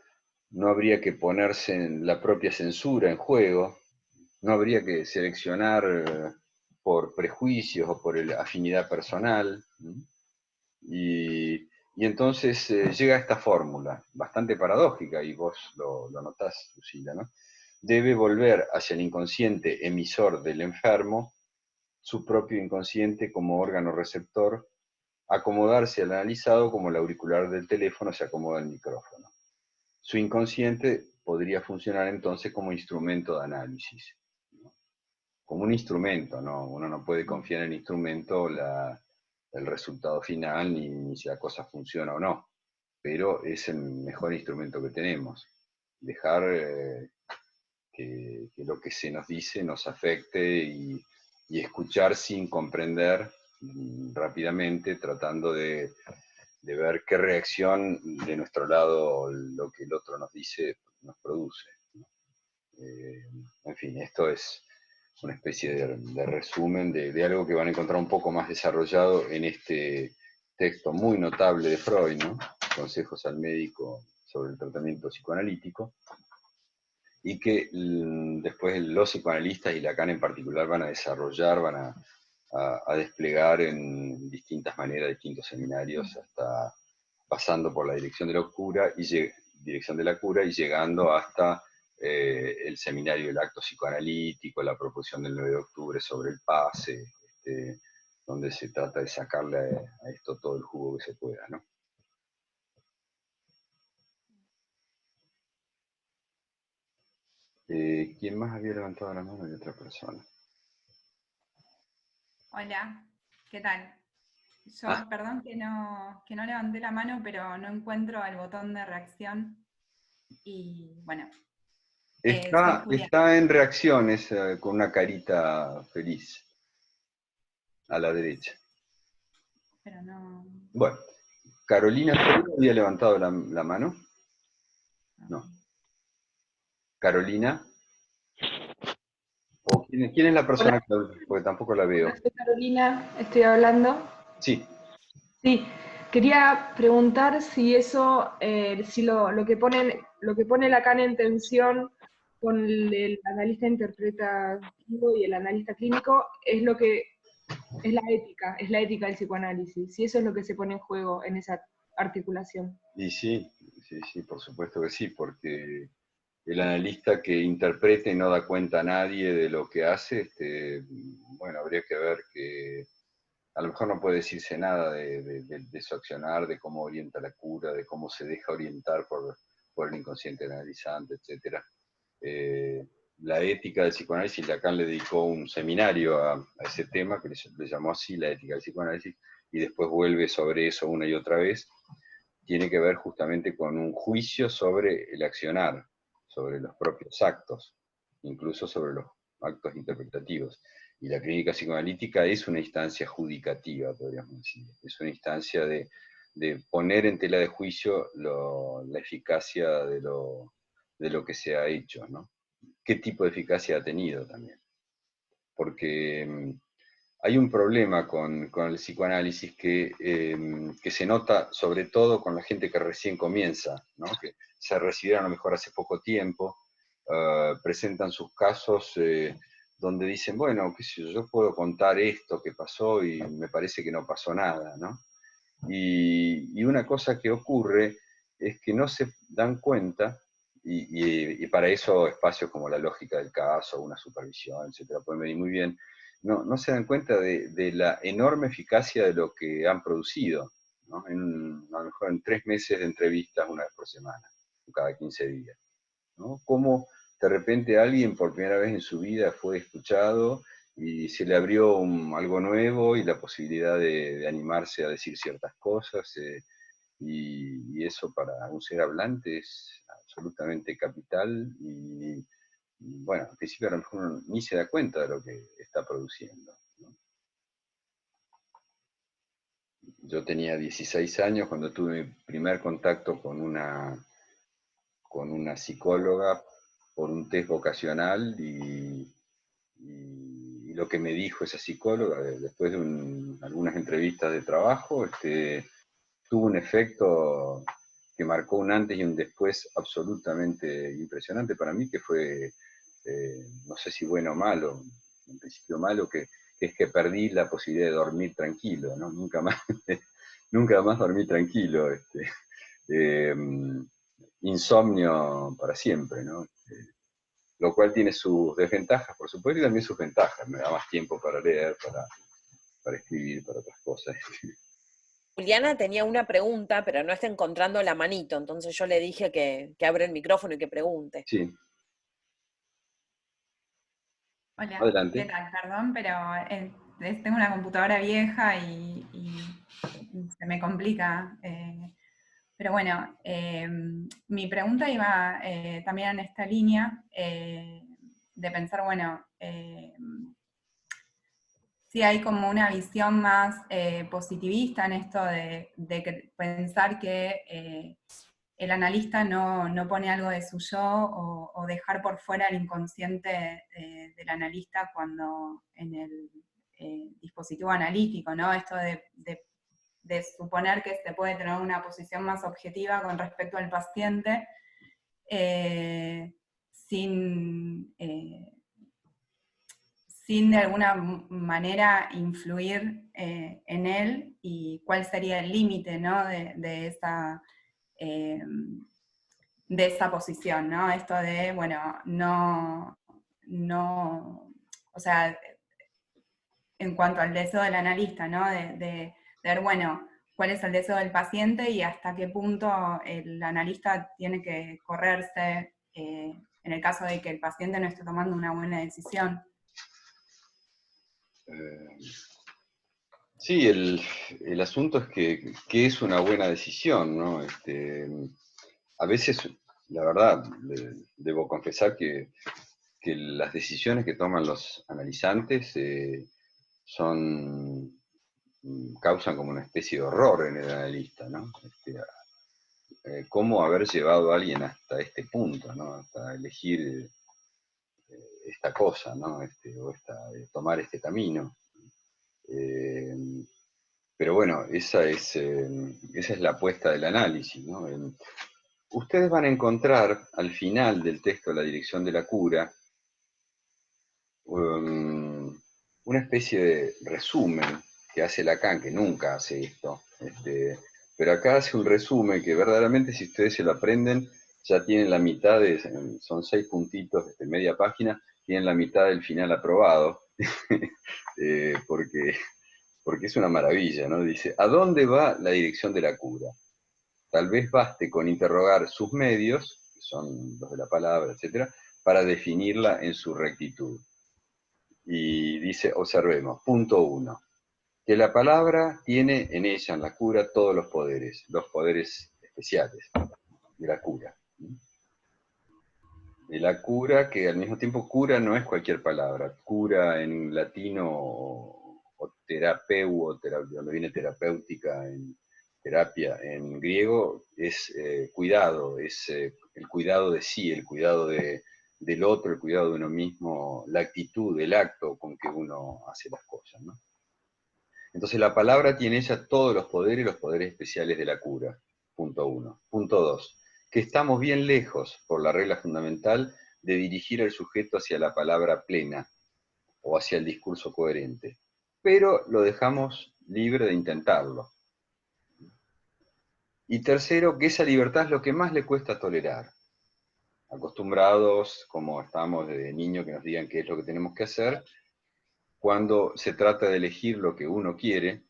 no habría que ponerse en la propia censura en juego, no habría que seleccionar por prejuicios o por afinidad personal. Y entonces llega esta fórmula, bastante paradójica, y vos lo notás, Lucila, ¿no? Debe volver hacia el inconsciente emisor del enfermo, su propio inconsciente como órgano receptor, acomodarse al analizado como el auricular del teléfono se acomoda al micrófono. Su inconsciente podría funcionar entonces como instrumento de análisis, ¿no? Como un instrumento, ¿no? Uno no puede confiar en el instrumento el resultado final, ni si la cosa funciona o no, pero es el mejor instrumento que tenemos. Dejar que lo que se nos dice nos afecte y escuchar sin comprender rápidamente, tratando de ver qué reacción de nuestro lado lo que el otro nos dice nos produce, ¿no? En fin, esto es una especie de resumen de algo que van a encontrar un poco más desarrollado en este texto muy notable de Freud, ¿no? Consejos al médico sobre el tratamiento psicoanalítico, y que después los psicoanalistas y Lacan en particular van a desarrollar, van a desplegar en distintas maneras, distintos seminarios, hasta pasando por la dirección de la cura y llegando hasta el seminario del acto psicoanalítico, la proposición del 9 de octubre sobre el pase, donde se trata de sacarle a esto todo el jugo que se pueda, ¿no? ¿Quién más había levantado la mano? Y otra persona. Hola, ¿qué tal? Yo, Ah, perdón que no levanté la mano, pero no encuentro el botón de reacción. Y bueno, soy Julia, está en reacciones con una carita feliz a la derecha. pero no. Bueno, Carolina Ferro había levantado la mano. No. Carolina. ¿O quién es la persona Hola, que porque tampoco la veo? hola, soy Carolina, estoy hablando. Sí. Sí, quería preguntar si eso, si lo que pone Lacan en tensión con el analista interpretativo y el analista clínico es lo que es la ética del psicoanálisis, si eso es lo que se pone en juego en esa articulación. Y sí, sí, por supuesto que sí, porque el analista que interpreta y no da cuenta a nadie de lo que hace, bueno, habría que ver que a lo mejor no puede decirse nada de su accionar, de cómo orienta la cura, de cómo se deja orientar por el inconsciente analizante, etc. La ética del psicoanálisis, Lacan le dedicó un seminario a ese tema, que le llamó así, la ética del psicoanálisis, y después vuelve sobre eso una y otra vez. Tiene que ver justamente con un juicio sobre el accionar, sobre los propios actos, incluso sobre los actos interpretativos. Y la clínica psicoanalítica es una instancia judicativa, podríamos decir. Es una instancia de poner en tela de juicio la eficacia de lo que se ha hecho, ¿no? ¿Qué tipo de eficacia ha tenido también? Porque hay un problema con el psicoanálisis que se nota sobre todo con la gente que recién comienza, ¿no? Que se recibieron a lo mejor hace poco tiempo, presentan sus casos donde dicen, bueno, qué sé yo puedo contar esto que pasó y me parece que no pasó nada, ¿no? Y una cosa que ocurre es que no se dan cuenta, y para eso espacios como la lógica del caso, una supervisión, etcétera, pueden venir muy bien, no se dan cuenta de la enorme eficacia de lo que han producido, ¿no? A lo mejor en 3 meses de entrevistas, una vez por semana, o cada 15 días, ¿no? Cómo de repente alguien por primera vez en su vida fue escuchado y se le abrió algo nuevo y la posibilidad de animarse a decir ciertas cosas, y eso para un ser hablante es absolutamente capital y, bueno, al principio a lo mejor uno ni se da cuenta de lo que está produciendo, ¿no? Yo tenía 16 años cuando tuve mi primer contacto con una psicóloga por un test vocacional y lo que me dijo esa psicóloga después de algunas entrevistas de trabajo, tuvo un efecto que marcó un antes y un después absolutamente impresionante para mí, que fue, no sé si bueno o malo, en principio malo, que es que perdí la posibilidad de dormir tranquilo, ¿no? Nunca más, nunca más dormí tranquilo. Eh, Insomnio para siempre, ¿no? Lo cual tiene sus desventajas, por supuesto, y también sus ventajas. Me da más tiempo para leer, para escribir, para otras cosas. Juliana tenía una pregunta, pero no está encontrando la manito, entonces yo le dije que abra el micrófono y que pregunte. Sí, Hola, ¿qué adelante. tal? Perdón, pero tengo una computadora vieja y se me complica. Pero bueno, mi pregunta iba también en esta línea de pensar, bueno, si hay como una visión más positivista en esto de pensar que el analista no pone algo de su yo o dejar por fuera el inconsciente del analista cuando en el dispositivo analítico, ¿no? Esto de suponer que se puede tener una posición más objetiva con respecto al paciente sin de alguna manera influir en él y cuál sería el límite, ¿no? Eh, de esa posición, ¿no? Esto de, bueno, o sea, en cuanto al deseo del analista, ¿no? De ver, bueno, cuál es el deseo del paciente y hasta qué punto el analista tiene que correrse en el caso de que el paciente no esté tomando una buena decisión. Sí, el asunto es que es una buena decisión, ¿no? A veces, la verdad, debo confesar que las decisiones que toman los analizantes causan como una especie de horror en el analista, ¿no? Cómo haber llevado a alguien hasta este punto, ¿no? Hasta elegir esta cosa, ¿no? Tomar este camino. Pero bueno, esa es la apuesta del análisis, ¿no? Ustedes van a encontrar al final del texto de la dirección de la cura una especie de resumen que hace Lacan, que nunca hace esto, pero acá hace un resumen que verdaderamente si ustedes se lo aprenden, ya tienen la mitad, son 6 puntitos, media página, tienen la mitad del final aprobado, porque es una maravilla, ¿no? Dice, ¿a dónde va la dirección de la cura? Tal vez baste con interrogar sus medios, que son los de la palabra, etcétera, para definirla en su rectitud. Y dice, observemos, punto 1, que la palabra tiene en ella, en la cura, todos los poderes especiales de la cura. De la cura, que al mismo tiempo cura no es cualquier palabra. Cura en latino o terapeu, donde viene terapéutica en terapia, en griego es cuidado, es el cuidado de sí, el cuidado del otro, el cuidado de uno mismo, la actitud, el acto con que uno hace las cosas, ¿no? Entonces la palabra tiene ella todos los poderes especiales de la cura. Punto 1. Punto 2. Que estamos bien lejos, por la regla fundamental, de dirigir al sujeto hacia la palabra plena o hacia el discurso coherente. Pero lo dejamos libre de intentarlo. Y tercero, que esa libertad es lo que más le cuesta tolerar. Acostumbrados, como estamos desde niño, que nos digan qué es lo que tenemos que hacer, cuando se trata de elegir lo que uno quiere,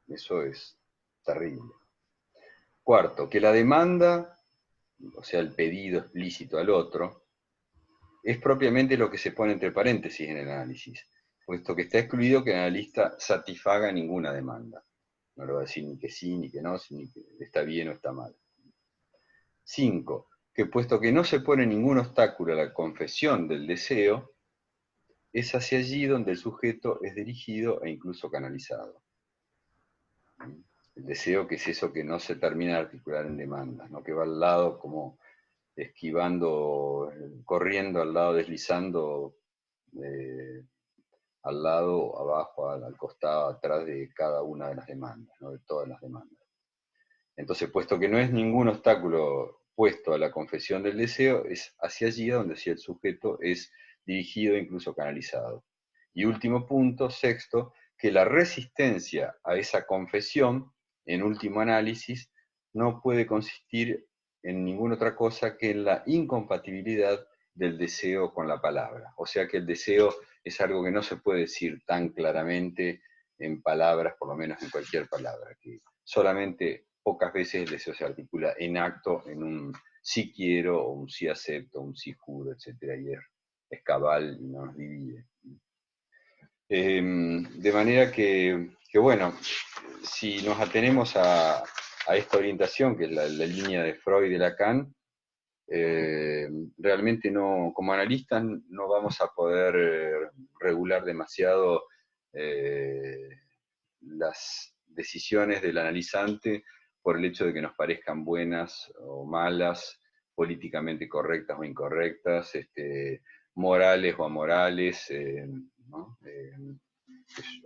eso es terrible. Cuarto, que la demanda, o sea, el pedido explícito al otro, es propiamente lo que se pone entre paréntesis en el análisis, puesto que está excluido que el analista satisfaga ninguna demanda. No le va a decir ni que sí, ni que no, ni que está bien o está mal. 5. Que puesto que no se pone ningún obstáculo a la confesión del deseo, es hacia allí donde el sujeto es dirigido e incluso canalizado. El deseo, que es eso que no se termina de articular en demandas, ¿no? Que va al lado como esquivando, corriendo al lado, deslizando al lado, abajo, al costado, atrás de cada una de las demandas, ¿no? De todas las demandas. Entonces, puesto que no es ningún obstáculo puesto a la confesión del deseo, es hacia allí donde el sujeto es dirigido e incluso canalizado. Y último punto, sexto, que la resistencia a esa confesión, en último análisis, no puede consistir en ninguna otra cosa que en la incompatibilidad del deseo con la palabra. O sea que el deseo es algo que no se puede decir tan claramente en palabras, por lo menos en cualquier palabra, que solamente pocas veces el deseo se articula en acto, en un sí quiero, o un sí acepto, un sí juro, etc. Y es cabal y no nos divide. De manera que, bueno, si nos atenemos a esta orientación, que es la línea de Freud y de Lacan, realmente no, como analistas no vamos a poder regular demasiado las decisiones del analizante por el hecho de que nos parezcan buenas o malas, políticamente correctas o incorrectas, morales o amorales, ¿no?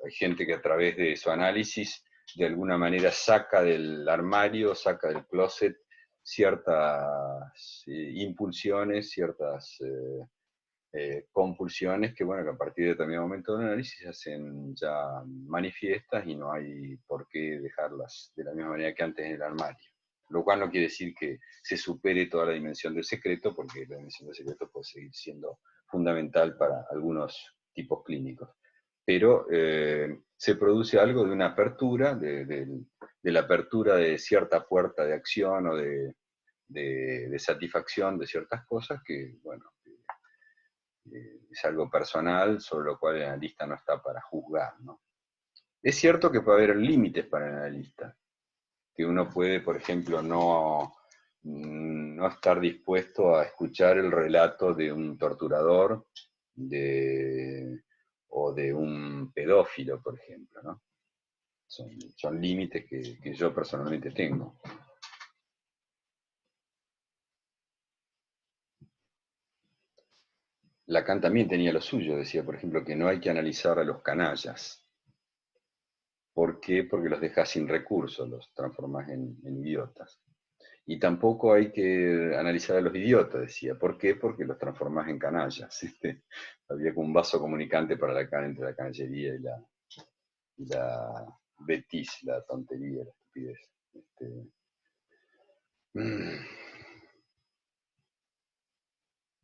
Hay gente que a través de su análisis de alguna manera saca del armario, saca del closet ciertas impulsiones, ciertas compulsiones que, bueno, que a partir de determinado momento del análisis se hacen ya manifiestas y no hay por qué dejarlas de la misma manera que antes en el armario. Lo cual no quiere decir que se supere toda la dimensión del secreto, porque la dimensión del secreto puede seguir siendo fundamental para algunos tipos clínicos. Pero se produce algo de una apertura, de la apertura de cierta puerta de acción o de satisfacción de ciertas cosas que, bueno, es algo personal sobre lo cual el analista no está para juzgar, ¿no? Es cierto que puede haber límites para el analista, que uno puede, por ejemplo, no estar dispuesto a escuchar el relato de un torturador o de un pedófilo, por ejemplo, ¿no? Son límites que yo personalmente tengo. Lacan también tenía lo suyo, decía, por ejemplo, que no hay que analizar a los canallas. ¿Por qué? Porque los dejas sin recursos, los transformas en idiotas. Y tampoco hay que analizar a los idiotas, decía. ¿Por qué? Porque los transformas en canallas. Había como un vaso comunicante para Lacan entre la canallería y la bêtise, la tontería, la estupidez.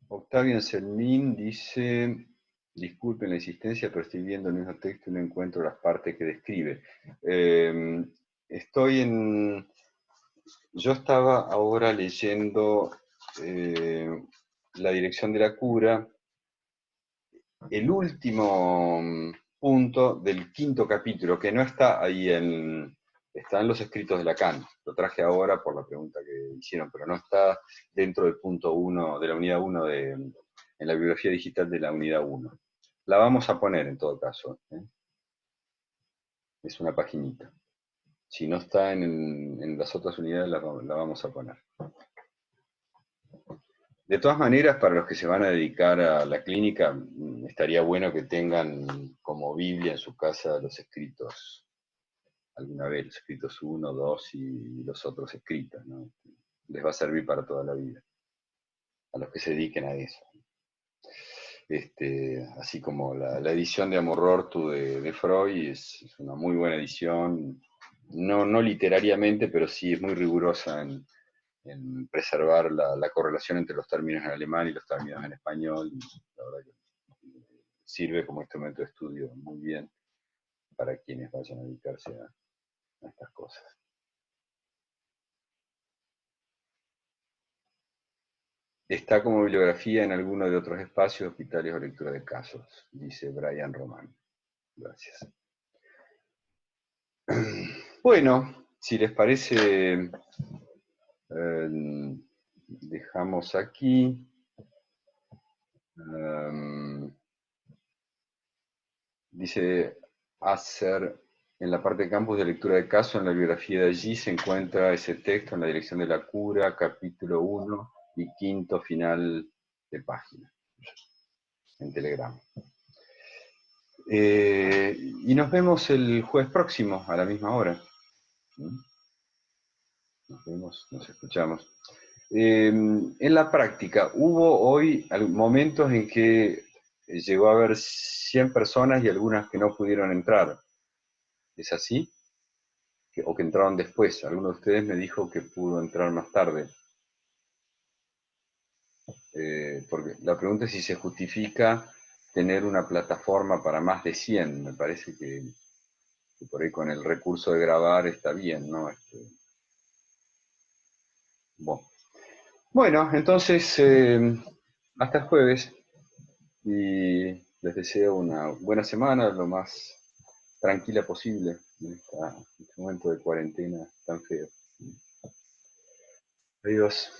Octavio Anselmín dice, disculpen la insistencia, pero estoy viendo el mismo texto y no encuentro las partes que describe. Yo estaba ahora leyendo La dirección de la cura, el último punto del 5º capítulo, que no está ahí está en los escritos de Lacan. Lo traje ahora por la pregunta que hicieron, pero no está dentro del punto 1, de la unidad 1, en la bibliografía digital de la unidad 1. La vamos a poner en todo caso. Es una paginita. Si no está en las otras unidades, la vamos a poner. De todas maneras, para los que se van a dedicar a la clínica, estaría bueno que tengan como Biblia en su casa los escritos, alguna vez, los escritos 1, 2 y los otros escritos, ¿no? Les va a servir para toda la vida, a los que se dediquen a eso. Así como la edición de Amor Rortu de Freud es una muy buena edición, no literariamente, pero sí es muy rigurosa en preservar la correlación entre los términos en alemán y los términos en español. Y la verdad que sirve como instrumento de estudio muy bien para quienes vayan a dedicarse a estas cosas. Está como bibliografía en alguno de otros espacios, hospitales o lectura de casos, dice Brian Román. Gracias. Bueno, si les parece, dejamos aquí. Dice Acer, en la parte de campus de lectura de caso, en la bibliografía de allí se encuentra ese texto en la dirección de la cura, capítulo 1 y 5º final de página, en Telegram. Y nos vemos el jueves próximo, a la misma hora. Nos vemos, nos escuchamos. En la práctica, hubo hoy momentos en que llegó a haber 100 personas y algunas que no pudieron entrar. ¿Es así? ¿O que entraron después? Alguno de ustedes me dijo que pudo entrar más tarde. Porque la pregunta es si se justifica tener una plataforma para más de 100. Me parece que por ahí con el recurso de grabar está bien, ¿no? Bueno, entonces, hasta el jueves. Y les deseo una buena semana, lo más tranquila posible en este momento de cuarentena tan feo. Adiós.